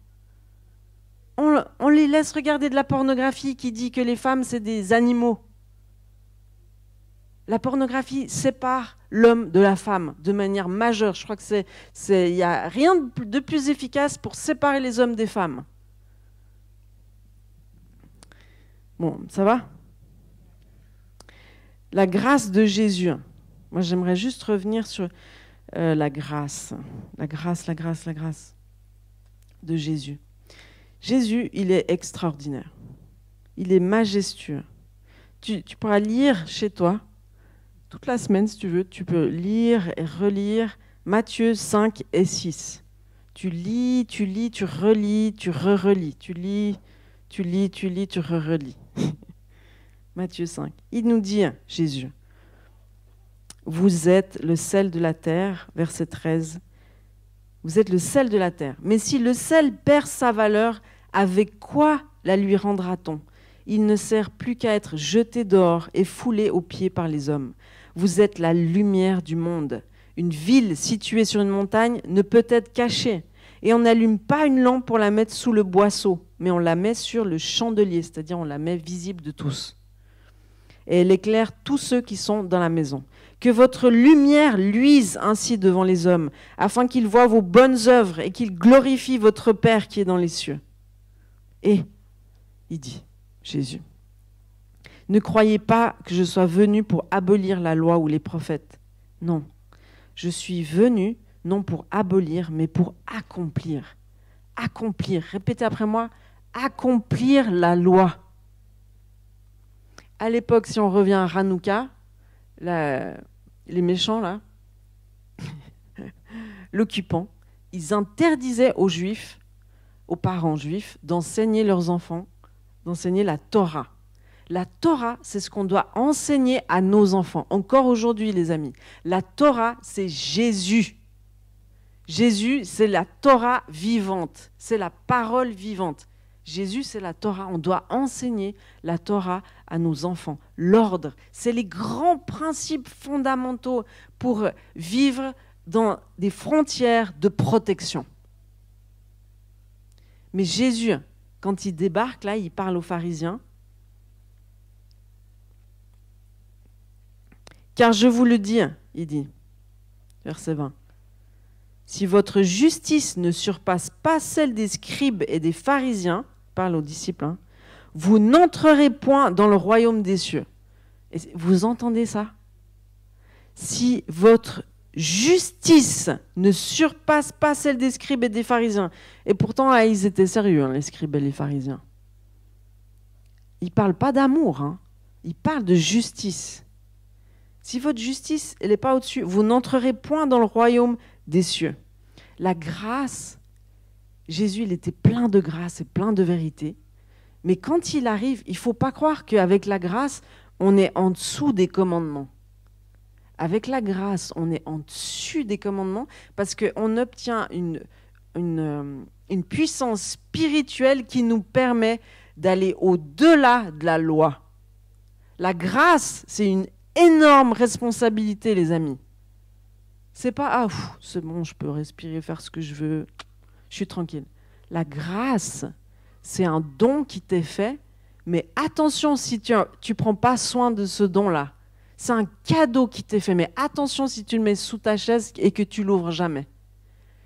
On les laisse regarder de la pornographie qui dit que les femmes, c'est des animaux. La pornographie sépare l'homme de la femme de manière majeure. Je crois que il n'y a rien de plus efficace pour séparer les hommes des femmes. Bon, ça va? La grâce de Jésus. Moi, j'aimerais juste revenir sur la grâce. La grâce de Jésus. Jésus, il est extraordinaire. Il est majestueux. Tu pourras lire chez toi toute la semaine, si tu veux. Tu peux lire et relire Matthieu 5 et 6. Tu lis, tu relis, tu re-relis. Tu lis, tu re-relis. Matthieu 5. Il nous dit, Jésus, vous êtes le sel de la terre, verset 13. Vous êtes le sel de la terre. Mais si le sel perd sa valeur, avec quoi la lui rendra-t-on? Il ne sert plus qu'à être jeté dehors et foulé aux pieds par les hommes. Vous êtes la lumière du monde. Une ville située sur une montagne ne peut être cachée. Et on n'allume pas une lampe pour la mettre sous le boisseau, mais on la met sur le chandelier, c'est-à-dire on la met visible de tous. Et elle éclaire tous ceux qui sont dans la maison. Que votre lumière luise ainsi devant les hommes, afin qu'ils voient vos bonnes œuvres et qu'ils glorifient votre Père qui est dans les cieux. Et, il dit, Jésus, ne croyez pas que je sois venu pour abolir la loi ou les prophètes. Non, je suis venu non pour abolir, mais pour accomplir. Accomplir, répétez après moi, accomplir la loi. À l'époque, si on revient à Hanouka, les méchants, là, l'occupant, ils interdisaient aux juifs, aux parents juifs, d'enseigner leurs enfants, d'enseigner la Torah. La Torah, c'est ce qu'on doit enseigner à nos enfants. Encore aujourd'hui, les amis. La Torah, c'est Jésus. Jésus, c'est la Torah vivante. C'est la parole vivante. Jésus, c'est la Torah. On doit enseigner la Torah à nos enfants. L'ordre, c'est les grands principes fondamentaux pour vivre dans des frontières de protection. Mais Jésus, quand il débarque, là, il parle aux pharisiens. Car je vous le dis, il dit, verset 20, si votre justice ne surpasse pas celle des scribes et des pharisiens, parle aux disciples, hein, vous n'entrerez point dans le royaume des cieux. Et vous entendez ça? Si votre justice ne surpasse pas celle des scribes et des pharisiens, et pourtant là, ils étaient sérieux, hein, les scribes et les pharisiens. Ils ne parlent pas d'amour, hein, ils parlent de justice. Si votre justice, elle n'est pas au-dessus, vous n'entrerez point dans le royaume des cieux. La grâce, Jésus, il était plein de grâce et plein de vérité. Mais quand il arrive, il ne faut pas croire qu'avec la grâce, on est en dessous des commandements. Avec la grâce, on est en dessus des commandements parce qu'on obtient une puissance spirituelle qui nous permet d'aller au-delà de la loi. La grâce, c'est une énorme responsabilité, les amis. C'est pas, c'est bon, je peux respirer, faire ce que je veux, je suis tranquille. La grâce, c'est un don qui t'est fait, mais attention si tu ne prends pas soin de ce don-là. C'est un cadeau qui t'est fait, mais attention si tu le mets sous ta chaise et que tu l'ouvres jamais.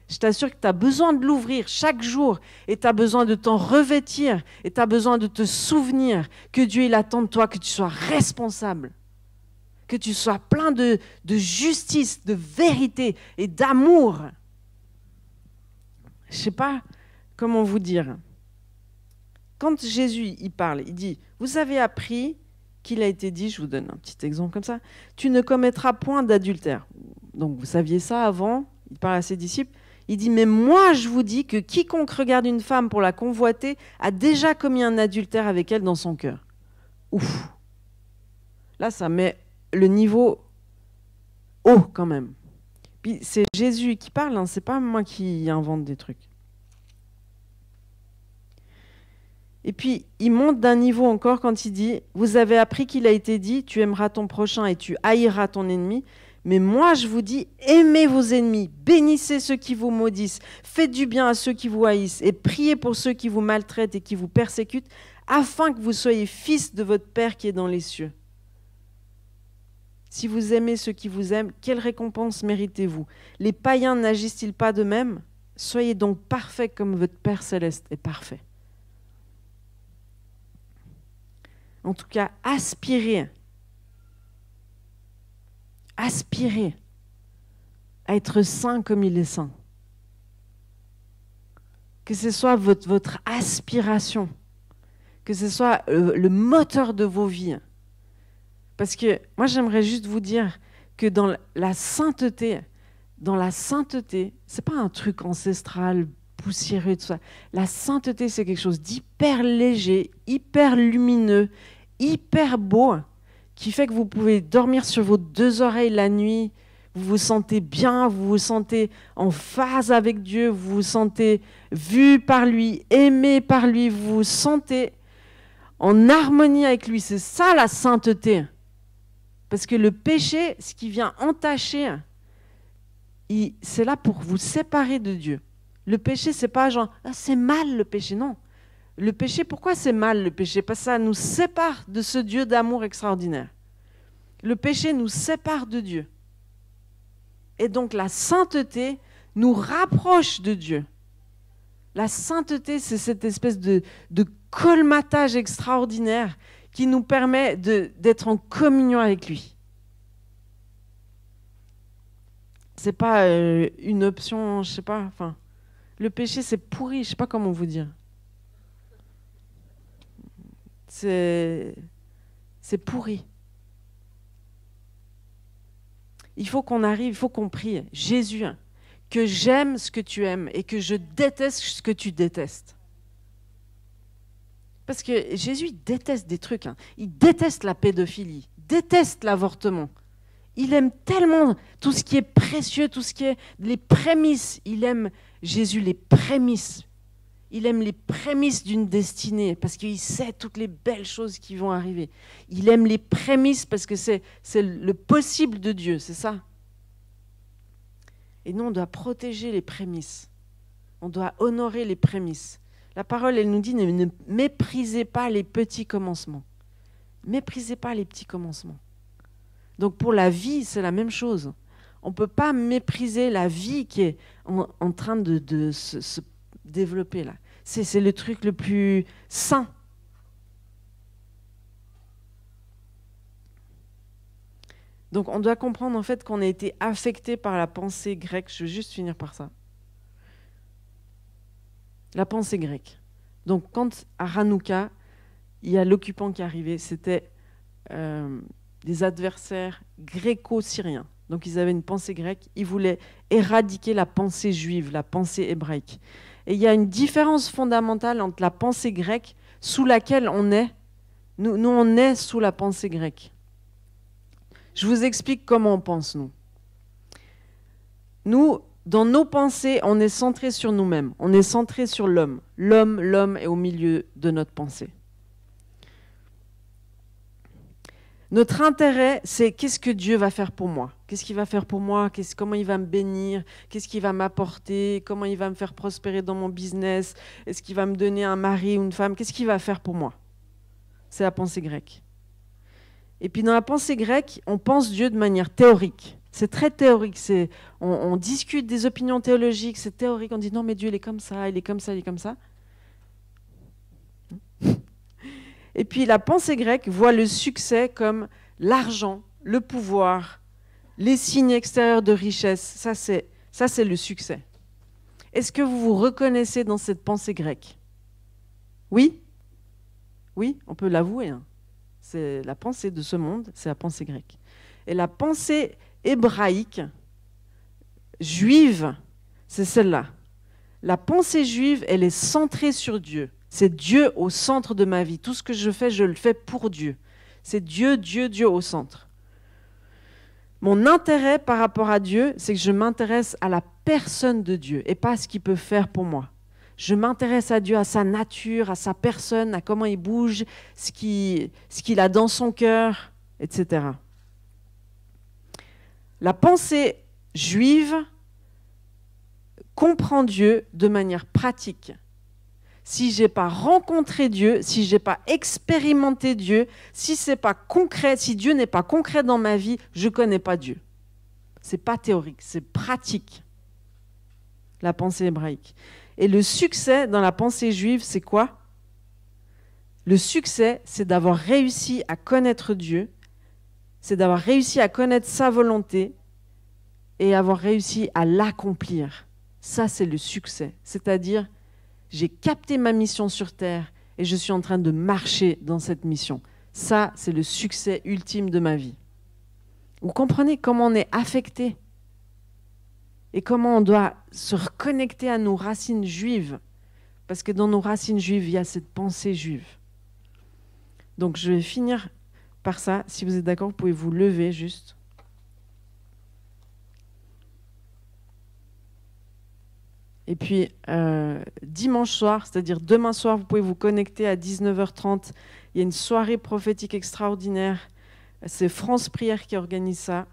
Je t'assure que tu as besoin de l'ouvrir chaque jour et tu as besoin de t'en revêtir et tu as besoin de te souvenir que Dieu il attend de toi que tu sois responsable. Que tu sois plein de justice, de vérité et d'amour. Je ne sais pas comment vous dire. Quand Jésus il parle, il dit, vous avez appris qu'il a été dit, je vous donne un petit exemple comme ça, tu ne commettras point d'adultère. Donc vous saviez ça avant, il parle à ses disciples, il dit, mais moi je vous dis que quiconque regarde une femme pour la convoiter a déjà commis un adultère avec elle dans son cœur. Ouf. Là ça met le niveau haut quand même. Puis c'est Jésus qui parle, hein, c'est pas moi qui invente des trucs. Et puis il monte d'un niveau encore quand il dit « Vous avez appris qu'il a été dit, tu aimeras ton prochain et tu haïras ton ennemi. Mais moi je vous dis, aimez vos ennemis, bénissez ceux qui vous maudissent, faites du bien à ceux qui vous haïssent et priez pour ceux qui vous maltraitent et qui vous persécutent, afin que vous soyez fils de votre Père qui est dans les cieux. » Si vous aimez ceux qui vous aiment, quelle récompense méritez-vous? Les païens n'agissent-ils pas de même? Soyez donc parfaits comme votre Père céleste est parfait. En tout cas, aspirez à être saint comme il est saint. Que ce soit votre aspiration, que ce soit le moteur de vos vies. Parce que moi, j'aimerais juste vous dire que dans la sainteté, c'est pas un truc ancestral, poussiéreux, tout ça. La sainteté, c'est quelque chose d'hyper léger, hyper lumineux, hyper beau, qui fait que vous pouvez dormir sur vos deux oreilles la nuit, vous vous sentez bien, vous vous sentez en phase avec Dieu, vous vous sentez vu par lui, aimé par lui, vous vous sentez en harmonie avec lui. C'est ça la sainteté. Parce que le péché, ce qui vient entacher, c'est là pour vous séparer de Dieu. Le péché, c'est pas genre, ah, c'est mal le péché, non. Le péché, pourquoi c'est mal le péché? Parce que ça nous sépare de ce Dieu d'amour extraordinaire. Le péché nous sépare de Dieu. Et donc la sainteté nous rapproche de Dieu. La sainteté, c'est cette espèce de colmatage extraordinaire qui nous permet d'être en communion avec lui. C'est pas une option, je sais pas, enfin, le péché c'est pourri, je sais pas comment vous dire. C'est pourri. Il faut qu'on arrive, il faut qu'on prie. Jésus, que j'aime ce que tu aimes et que je déteste ce que tu détestes. Parce que Jésus il déteste des trucs. Il déteste la pédophilie, déteste l'avortement. Il aime tellement tout ce qui est précieux, tout ce qui est les prémices. Il aime, Jésus, les prémices. Il aime les prémices d'une destinée parce qu'il sait toutes les belles choses qui vont arriver. Il aime les prémices parce que c'est le possible de Dieu, c'est ça. Et nous, on doit protéger les prémices. On doit honorer les prémices. La parole, elle nous dit, ne méprisez pas les petits commencements. Méprisez pas les petits commencements. Donc pour la vie, c'est la même chose. On ne peut pas mépriser la vie qui est en train de se développer là. C'est le truc le plus sain. Donc on doit comprendre en fait qu'on a été affecté par la pensée grecque. Je vais juste finir par ça. La pensée grecque. Donc quand à Hanouka, il y a l'occupant qui est arrivé, c'était des adversaires gréco-syriens. Donc ils avaient une pensée grecque, ils voulaient éradiquer la pensée juive, la pensée hébraïque. Et il y a une différence fondamentale entre la pensée grecque sous laquelle on est. Nous on est sous la pensée grecque. Je vous explique comment on pense, nous. Nous, dans nos pensées, on est centré sur nous-mêmes. On est centré sur l'homme. L'homme est au milieu de notre pensée. Notre intérêt, c'est qu'est-ce que Dieu va faire pour moi? Qu'est-ce qu'il va faire pour moi? Comment il va me bénir? Qu'est-ce qu'il va m'apporter? Comment il va me faire prospérer dans mon business? Est-ce qu'il va me donner un mari ou une femme? Qu'est-ce qu'il va faire pour moi? C'est la pensée grecque. Et puis dans la pensée grecque, on pense Dieu de manière théorique. C'est très théorique. On discute des opinions théologiques, c'est théorique. On dit non mais Dieu il est comme ça, il est comme ça, il est comme ça. Et puis la pensée grecque voit le succès comme l'argent, le pouvoir, les signes extérieurs de richesse. Ça c'est le succès. Est-ce que vous vous reconnaissez dans cette pensée grecque? Oui? Oui, on peut l'avouer. C'est la pensée de ce monde, c'est la pensée grecque. Et la pensée hébraïque, juive, c'est celle-là. La pensée juive, elle est centrée sur Dieu. C'est Dieu au centre de ma vie. Tout ce que je fais, je le fais pour Dieu. C'est Dieu, Dieu, Dieu au centre. Mon intérêt par rapport à Dieu, c'est que je m'intéresse à la personne de Dieu et pas à ce qu'il peut faire pour moi. Je m'intéresse à Dieu, à sa nature, à sa personne, à comment il bouge, ce qu'il a dans son cœur, etc. La pensée juive comprend Dieu de manière pratique. Si je n'ai pas rencontré Dieu, si je n'ai pas expérimenté Dieu, si c'est pas concret, si Dieu n'est pas concret dans ma vie, je ne connais pas Dieu. Ce n'est pas théorique, c'est pratique. La pensée hébraïque. Et le succès dans la pensée juive, c'est quoi? Le succès, c'est d'avoir réussi à connaître Dieu, c'est d'avoir réussi à connaître sa volonté et avoir réussi à l'accomplir. Ça, c'est le succès. C'est-à-dire, j'ai capté ma mission sur Terre et je suis en train de marcher dans cette mission. Ça, c'est le succès ultime de ma vie. Vous comprenez comment on est affecté et comment on doit se reconnecter à nos racines juives, parce que dans nos racines juives, il y a cette pensée juive. Donc je vais finir par ça. Si vous êtes d'accord, vous pouvez vous lever juste. Et puis, dimanche soir, c'est-à-dire demain soir, vous pouvez vous connecter à 19h30. Il y a une soirée prophétique extraordinaire C'est France Prière qui organise ça.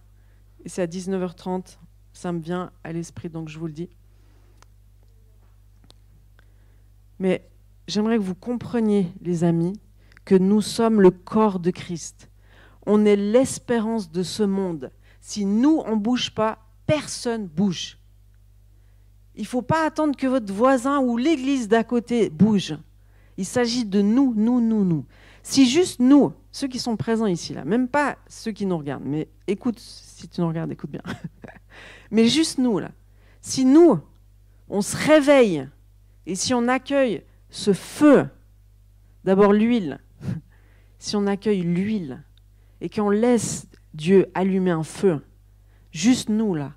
Et c'est à 19h30. Ça me vient à l'esprit, donc je vous le dis. Mais j'aimerais que vous compreniez, les amis, que nous sommes le corps de Christ. On est l'espérance de ce monde. Si nous, on ne bouge pas, personne bouge. Il ne faut pas attendre que votre voisin ou l'église d'à côté bouge. Il s'agit de nous. Si juste nous, ceux qui sont présents ici, là, même pas ceux qui nous regardent, mais écoute, si tu nous regardes, écoute bien. Mais juste nous, là. Si nous, on se réveille et si on accueille ce feu, d'abord l'huile, si on accueille l'huile et qu'on laisse Dieu allumer un feu, juste nous, là,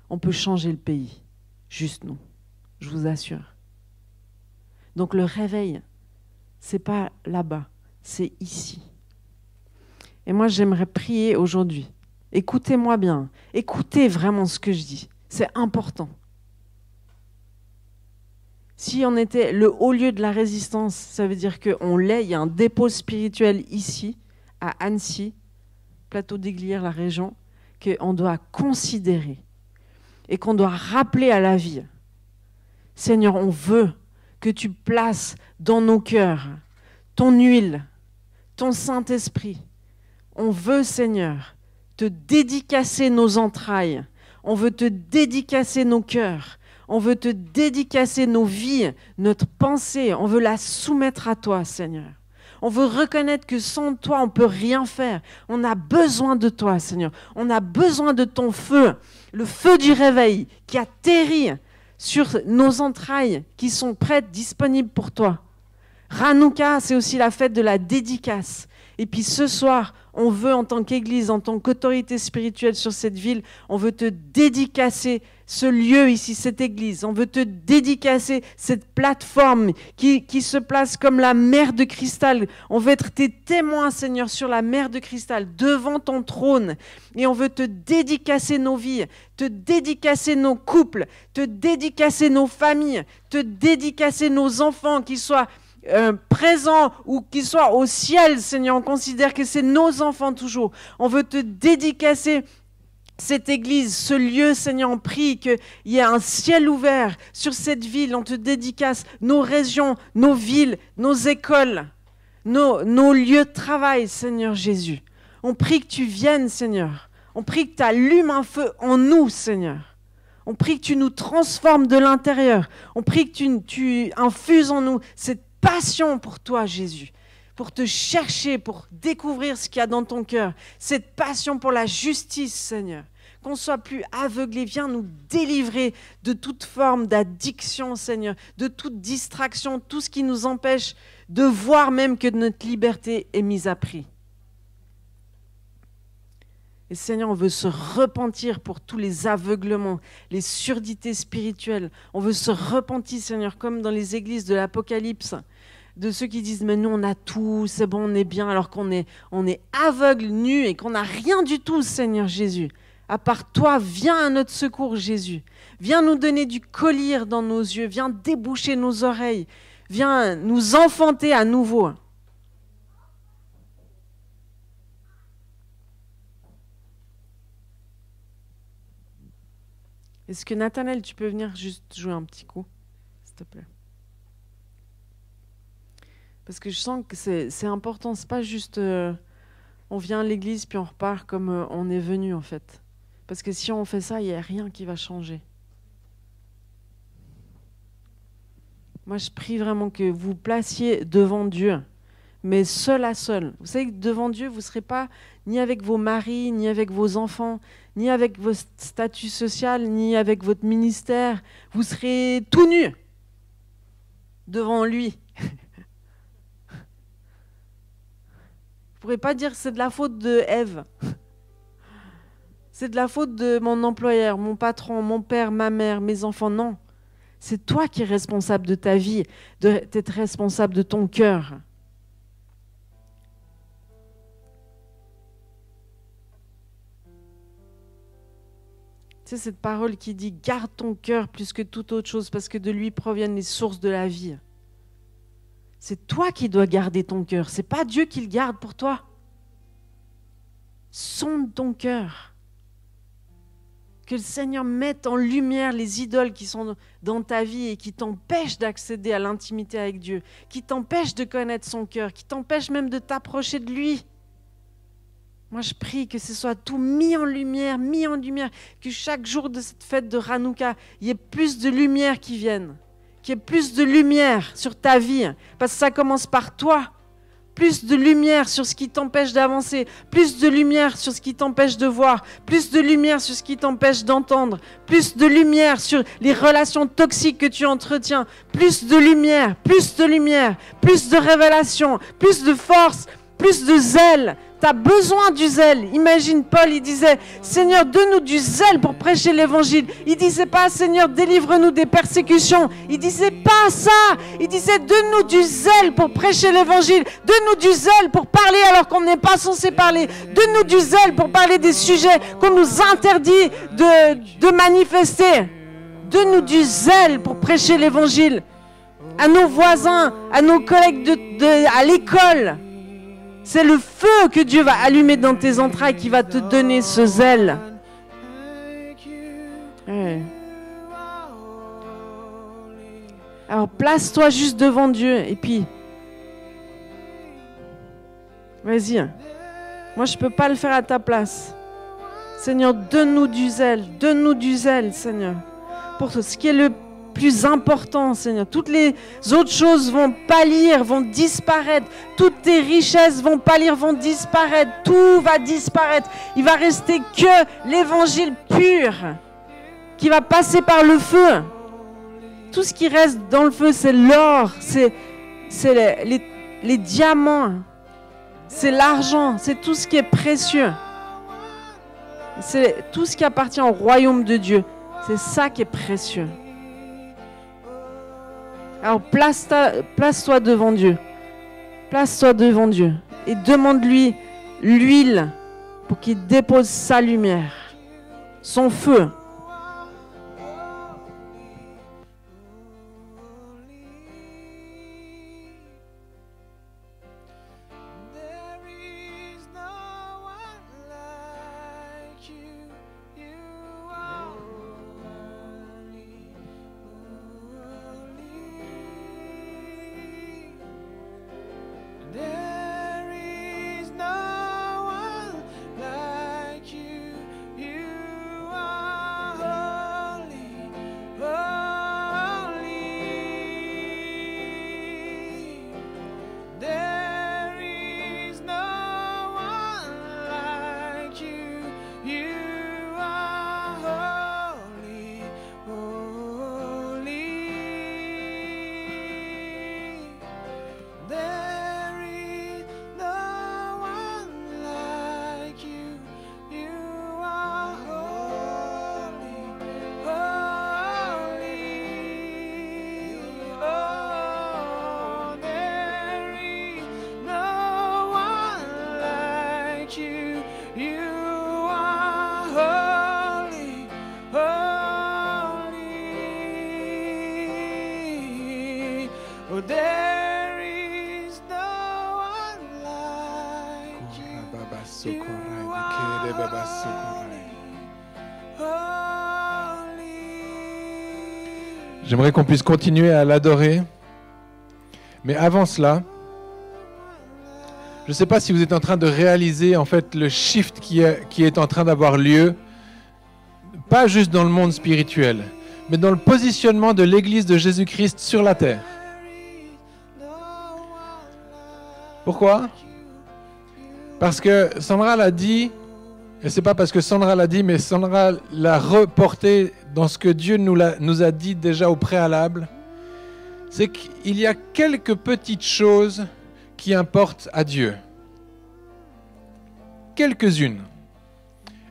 on peut changer le pays. Juste nous, je vous assure. Donc le réveil, c'est pas là-bas, c'est ici. Et moi, j'aimerais prier aujourd'hui. Écoutez-moi bien, écoutez vraiment ce que je dis. C'est important. Si on était le haut lieu de la résistance, ça veut dire qu'on l'est, il y a un dépôt spirituel ici, à Annecy, plateau d'Aiglières, la région, qu'on doit considérer et qu'on doit rappeler à la vie. Seigneur, on veut que tu places dans nos cœurs ton huile, ton Saint-Esprit. On veut, Seigneur, te dédicacer nos entrailles. On veut te dédicacer nos cœurs. On veut te dédicacer nos vies, notre pensée. On veut la soumettre à toi, Seigneur. On veut reconnaître que sans toi, on ne peut rien faire. On a besoin de toi, Seigneur. On a besoin de ton feu, le feu du réveil qui atterrit sur nos entrailles, qui sont prêtes, disponibles pour toi. Hanouka, c'est aussi la fête de la dédicace. Et puis ce soir, on veut, en tant qu'Église, en tant qu'autorité spirituelle sur cette ville, on veut te dédicacer ce lieu ici, cette Église. On veut te dédicacer cette plateforme qui se place comme la mer de cristal. On veut être tes témoins, Seigneur, sur la mer de cristal, devant ton trône. Et on veut te dédicacer nos vies, te dédicacer nos couples, te dédicacer nos familles, te dédicacer nos enfants, qu'ils soient présents ou qu'ils soient au ciel, Seigneur. On considère que c'est nos enfants toujours. On veut te dédicacer cette église, ce lieu, Seigneur. On prie qu'il y ait un ciel ouvert sur cette ville. On te dédicace nos régions, nos villes, nos écoles, nos lieux de travail, Seigneur Jésus. On prie que tu viennes, Seigneur. On prie que tu allumes un feu en nous, Seigneur. On prie que tu nous transformes de l'intérieur. On prie que tu infuses en nous cette passion pour toi, Jésus, pour te chercher, pour découvrir ce qu'il y a dans ton cœur, cette passion pour la justice, Seigneur, qu'on ne soit plus aveuglé. Viens nous délivrer de toute forme d'addiction, Seigneur, de toute distraction, tout ce qui nous empêche de voir même que notre liberté est mise à prix. Et Seigneur, on veut se repentir pour tous les aveuglements, les surdités spirituelles. On veut se repentir, Seigneur, comme dans les églises de l'Apocalypse, de ceux qui disent « mais nous, on a tout, c'est bon, on est bien », alors qu'on est aveugle, nu et qu'on n'a rien du tout, Seigneur Jésus. À part toi, viens à notre secours, Jésus. Viens nous donner du collyre dans nos yeux, viens déboucher nos oreilles, viens nous enfanter à nouveau. Est-ce que Nathanaël, tu peux venir juste jouer un petit coup, s'il te plaît? Parce que je sens que c'est important, c'est pas juste on vient à l'église puis on repart comme on est venu en fait. Parce que si on fait ça, il n'y a rien qui va changer. Moi, je prie vraiment que vous placiez devant Dieu, mais seul à seul. Vous savez que devant Dieu, vous ne serez pas ni avec vos maris, ni avec vos enfants, ni avec votre statut social, ni avec votre ministère. Vous serez tout nus devant lui. Vous ne pourrez pas dire que c'est de la faute de Ève. C'est de la faute de mon employeur, mon patron, mon père, ma mère, mes enfants. Non. C'est toi qui es responsable de ta vie, d'être responsable de ton cœur. C'est cette parole qui dit « Garde ton cœur plus que toute autre chose parce que de lui proviennent les sources de la vie. » C'est toi qui dois garder ton cœur. Ce n'est pas Dieu qui le garde pour toi. sonde ton cœur. Que le Seigneur mette en lumière les idoles qui sont dans ta vie et qui t'empêchent d'accéder à l'intimité avec Dieu, qui t'empêchent de connaître son cœur, qui t'empêchent même de t'approcher de lui. Moi, je prie que ce soit tout mis en lumière, que chaque jour de cette fête de Hanouka, il y ait plus de lumière qui vienne, qu'il y ait plus de lumière sur ta vie, parce que ça commence par toi. Plus de lumière sur ce qui t'empêche d'avancer, plus de lumière sur ce qui t'empêche de voir, plus de lumière sur ce qui t'empêche d'entendre, plus de lumière sur les relations toxiques que tu entretiens, plus de lumière, plus de révélation, plus de force, plus de zèle. Tu as besoin du zèle. Imagine Paul, il disait, Seigneur, donne-nous du zèle pour prêcher l'évangile. Il disait pas, Seigneur, délivre-nous des persécutions. Il disait pas ça. Il disait, donne-nous du zèle pour prêcher l'évangile. Donne-nous du zèle pour parler alors qu'on n'est pas censé parler. Donne-nous du zèle pour parler des sujets qu'on nous interdit de manifester. Donne-nous du zèle pour prêcher l'évangile à nos voisins, à nos collègues à l'école. C'est le feu que Dieu va allumer dans tes entrailles qui va te donner ce zèle. Ouais. Alors place-toi juste devant Dieu et puis vas-y. Moi je peux pas le faire à ta place. Seigneur, donne-nous du zèle, Seigneur. Pour ce qui est le plus important, Seigneur. Toutes les autres choses vont pâlir, vont disparaître. Toutes tes richesses vont pâlir, vont disparaître. Tout va disparaître. Il va rester que l'évangile pur qui va passer par le feu. Tout ce qui reste dans le feu, c'est l'or, c'est les diamants, c'est l'argent, c'est tout ce qui est précieux. C'est tout ce qui appartient au royaume de Dieu. C'est ça qui est précieux. Alors place-toi devant Dieu. Place-toi devant Dieu et demande-lui l'huile pour qu'il dépose sa lumière, son feu. J'aimerais qu'on puisse continuer à l'adorer. Mais avant cela, je ne sais pas si vous êtes en train de réaliser en fait le shift qui est en train d'avoir lieu, pas juste dans le monde spirituel, mais dans le positionnement de l'Église de Jésus-Christ sur la terre. Pourquoi ? Parce que Sandra l'a dit, et c'est pas parce que Sandra l'a dit, mais Sandra l'a reporté dans ce que Dieu nous a dit déjà au préalable, c'est qu'il y a quelques petites choses qui importent à Dieu. Quelques-unes.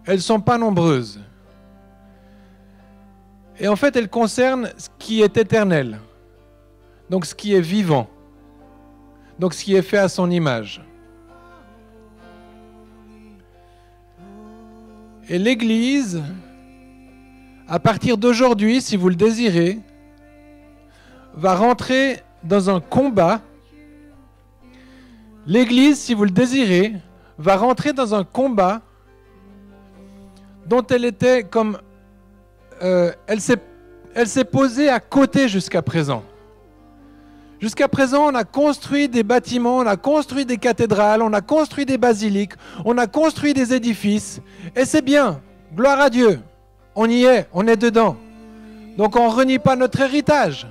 Elles ne sont pas nombreuses. Et en fait, elles concernent ce qui est éternel. Donc ce qui est vivant. Donc ce qui est fait à son image. Et l'Église, à partir d'aujourd'hui, si vous le désirez, va rentrer dans un combat. L'Église, si vous le désirez, va rentrer dans un combat dont elle était comme... elle s'est posée à côté jusqu'à présent. Jusqu'à présent, on a construit des bâtiments, on a construit des cathédrales, on a construit des basiliques, on a construit des édifices. Et c'est bien, gloire à Dieu. On y est, on est dedans. Donc on ne renie pas notre héritage.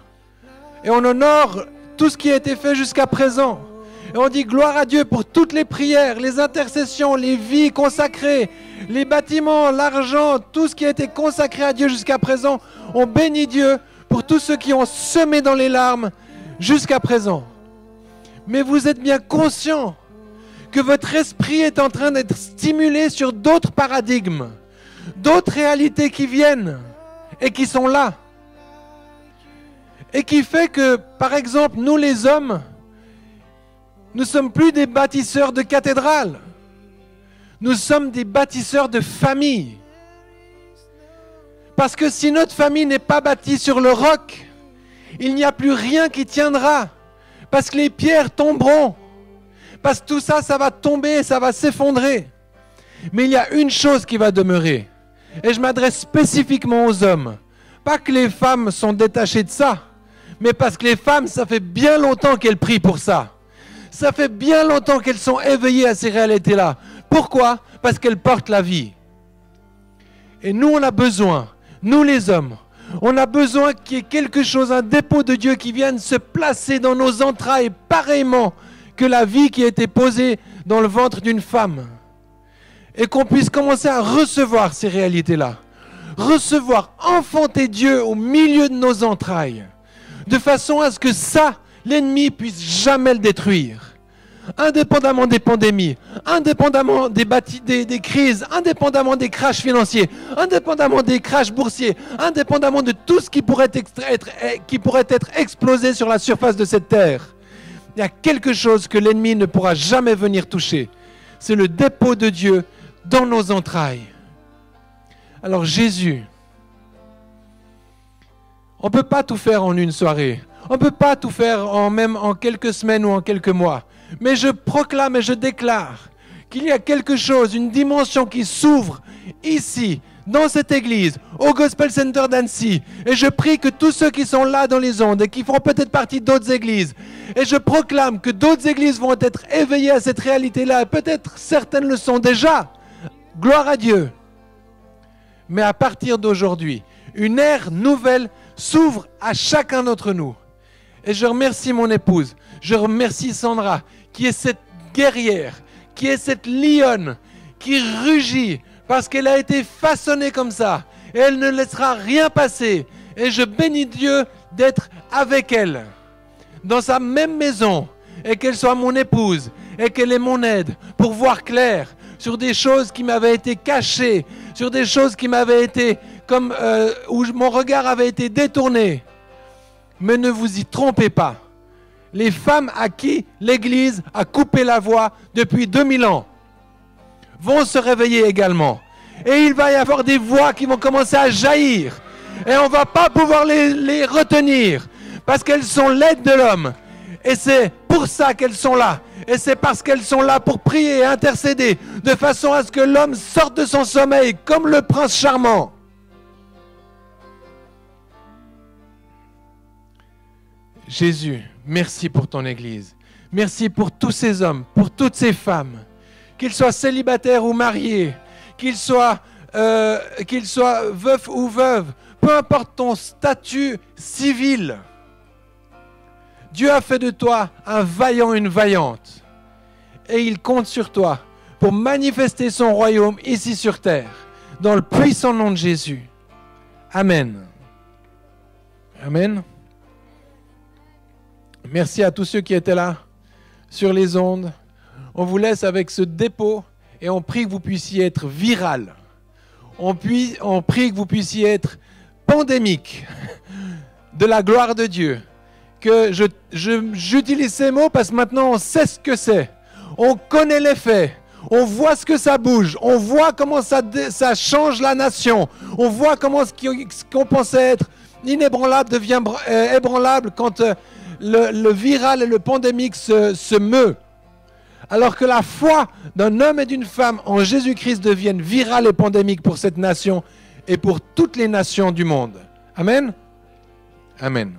Et on honore tout ce qui a été fait jusqu'à présent. Et on dit gloire à Dieu pour toutes les prières, les intercessions, les vies consacrées, les bâtiments, l'argent, tout ce qui a été consacré à Dieu jusqu'à présent. On bénit Dieu pour tous ceux qui ont semé dans les larmes jusqu'à présent. Mais vous êtes bien conscient que votre esprit est en train d'être stimulé sur d'autres paradigmes, d'autres réalités qui viennent et qui sont là. Et qui fait que, par exemple, nous les hommes, nous ne sommes plus des bâtisseurs de cathédrales. Nous sommes des bâtisseurs de famille. Parce que si notre famille n'est pas bâtie sur le roc, il n'y a plus rien qui tiendra. Parce que les pierres tomberont. Parce que tout ça, ça va tomber, ça va s'effondrer. Mais il y a une chose qui va demeurer. Et je m'adresse spécifiquement aux hommes. Pas que les femmes sont détachées de ça, mais parce que les femmes, ça fait bien longtemps qu'elles prient pour ça. Ça fait bien longtemps qu'elles sont éveillées à ces réalités-là. Pourquoi? Parce qu'elles portent la vie. Et nous, on a besoin, nous les hommes, on a besoin qu'il y ait quelque chose, un dépôt de Dieu qui vienne se placer dans nos entrailles, pareillement que la vie qui a été posée dans le ventre d'une femme. Et qu'on puisse commencer à recevoir ces réalités-là. Recevoir, enfanter Dieu au milieu de nos entrailles. De façon à ce que ça, l'ennemi puisse jamais le détruire. Indépendamment des pandémies, indépendamment des crises, indépendamment des crashs financiers, indépendamment des crashs boursiers, indépendamment de tout ce qui pourrait être explosé sur la surface de cette terre. Il y a quelque chose que l'ennemi ne pourra jamais venir toucher. C'est le dépôt de Dieu dans nos entrailles. Alors Jésus, on ne peut pas tout faire en une soirée. On ne peut pas tout faire même en quelques semaines ou en quelques mois. Mais je proclame et je déclare qu'il y a quelque chose, une dimension qui s'ouvre ici, dans cette église, au Gospel Center d'Annecy. Et je prie que tous ceux qui sont là dans les ondes et qui font peut-être partie d'autres églises, et je proclame que d'autres églises vont être éveillées à cette réalité-là. Peut-être certaines le sont déjà. Gloire à Dieu. Mais à partir d'aujourd'hui, une ère nouvelle s'ouvre à chacun d'entre nous. Et je remercie mon épouse, je remercie Sandra, qui est cette guerrière, qui est cette lionne, qui rugit, parce qu'elle a été façonnée comme ça, et elle ne laissera rien passer. Et je bénis Dieu d'être avec elle, dans sa même maison, et qu'elle soit mon épouse, et qu'elle est mon aide, pour voir clair sur des choses qui m'avaient été cachées, sur des choses qui m'avaient été, où mon regard avait été détourné. Mais ne vous y trompez pas. Les femmes à qui l'Église a coupé la voix depuis 2000 ans vont se réveiller également. Et il va y avoir des voix qui vont commencer à jaillir. Et on ne va pas pouvoir les retenir parce qu'elles sont l'aide de l'homme. Et c'est pour ça qu'elles sont là. Et c'est parce qu'elles sont là pour prier et intercéder de façon à ce que l'homme sorte de son sommeil comme le prince charmant. Jésus, merci pour ton Église. Merci pour tous ces hommes, pour toutes ces femmes, qu'ils soient célibataires ou mariés, qu'ils soient veufs ou veuves, peu importe ton statut civil. Dieu a fait de toi un vaillant, une vaillante. Et il compte sur toi pour manifester son royaume ici sur terre, dans le puissant nom de Jésus. Amen. Amen. Merci à tous ceux qui étaient là, sur les ondes. On vous laisse avec ce dépôt et on prie que vous puissiez être viral. On prie que vous puissiez être pandémique de la gloire de Dieu. Que j'utilise ces mots parce que maintenant on sait ce que c'est. On connaît les faits. On voit ce que ça bouge. On voit comment ça change la nation. On voit comment ce qu'on pensait être inébranlable devient ébranlable quand le viral et le pandémique se meut. alors que la foi d'un homme et d'une femme en Jésus-Christ devienne virale et pandémique pour cette nation et pour toutes les nations du monde. Amen. Amen.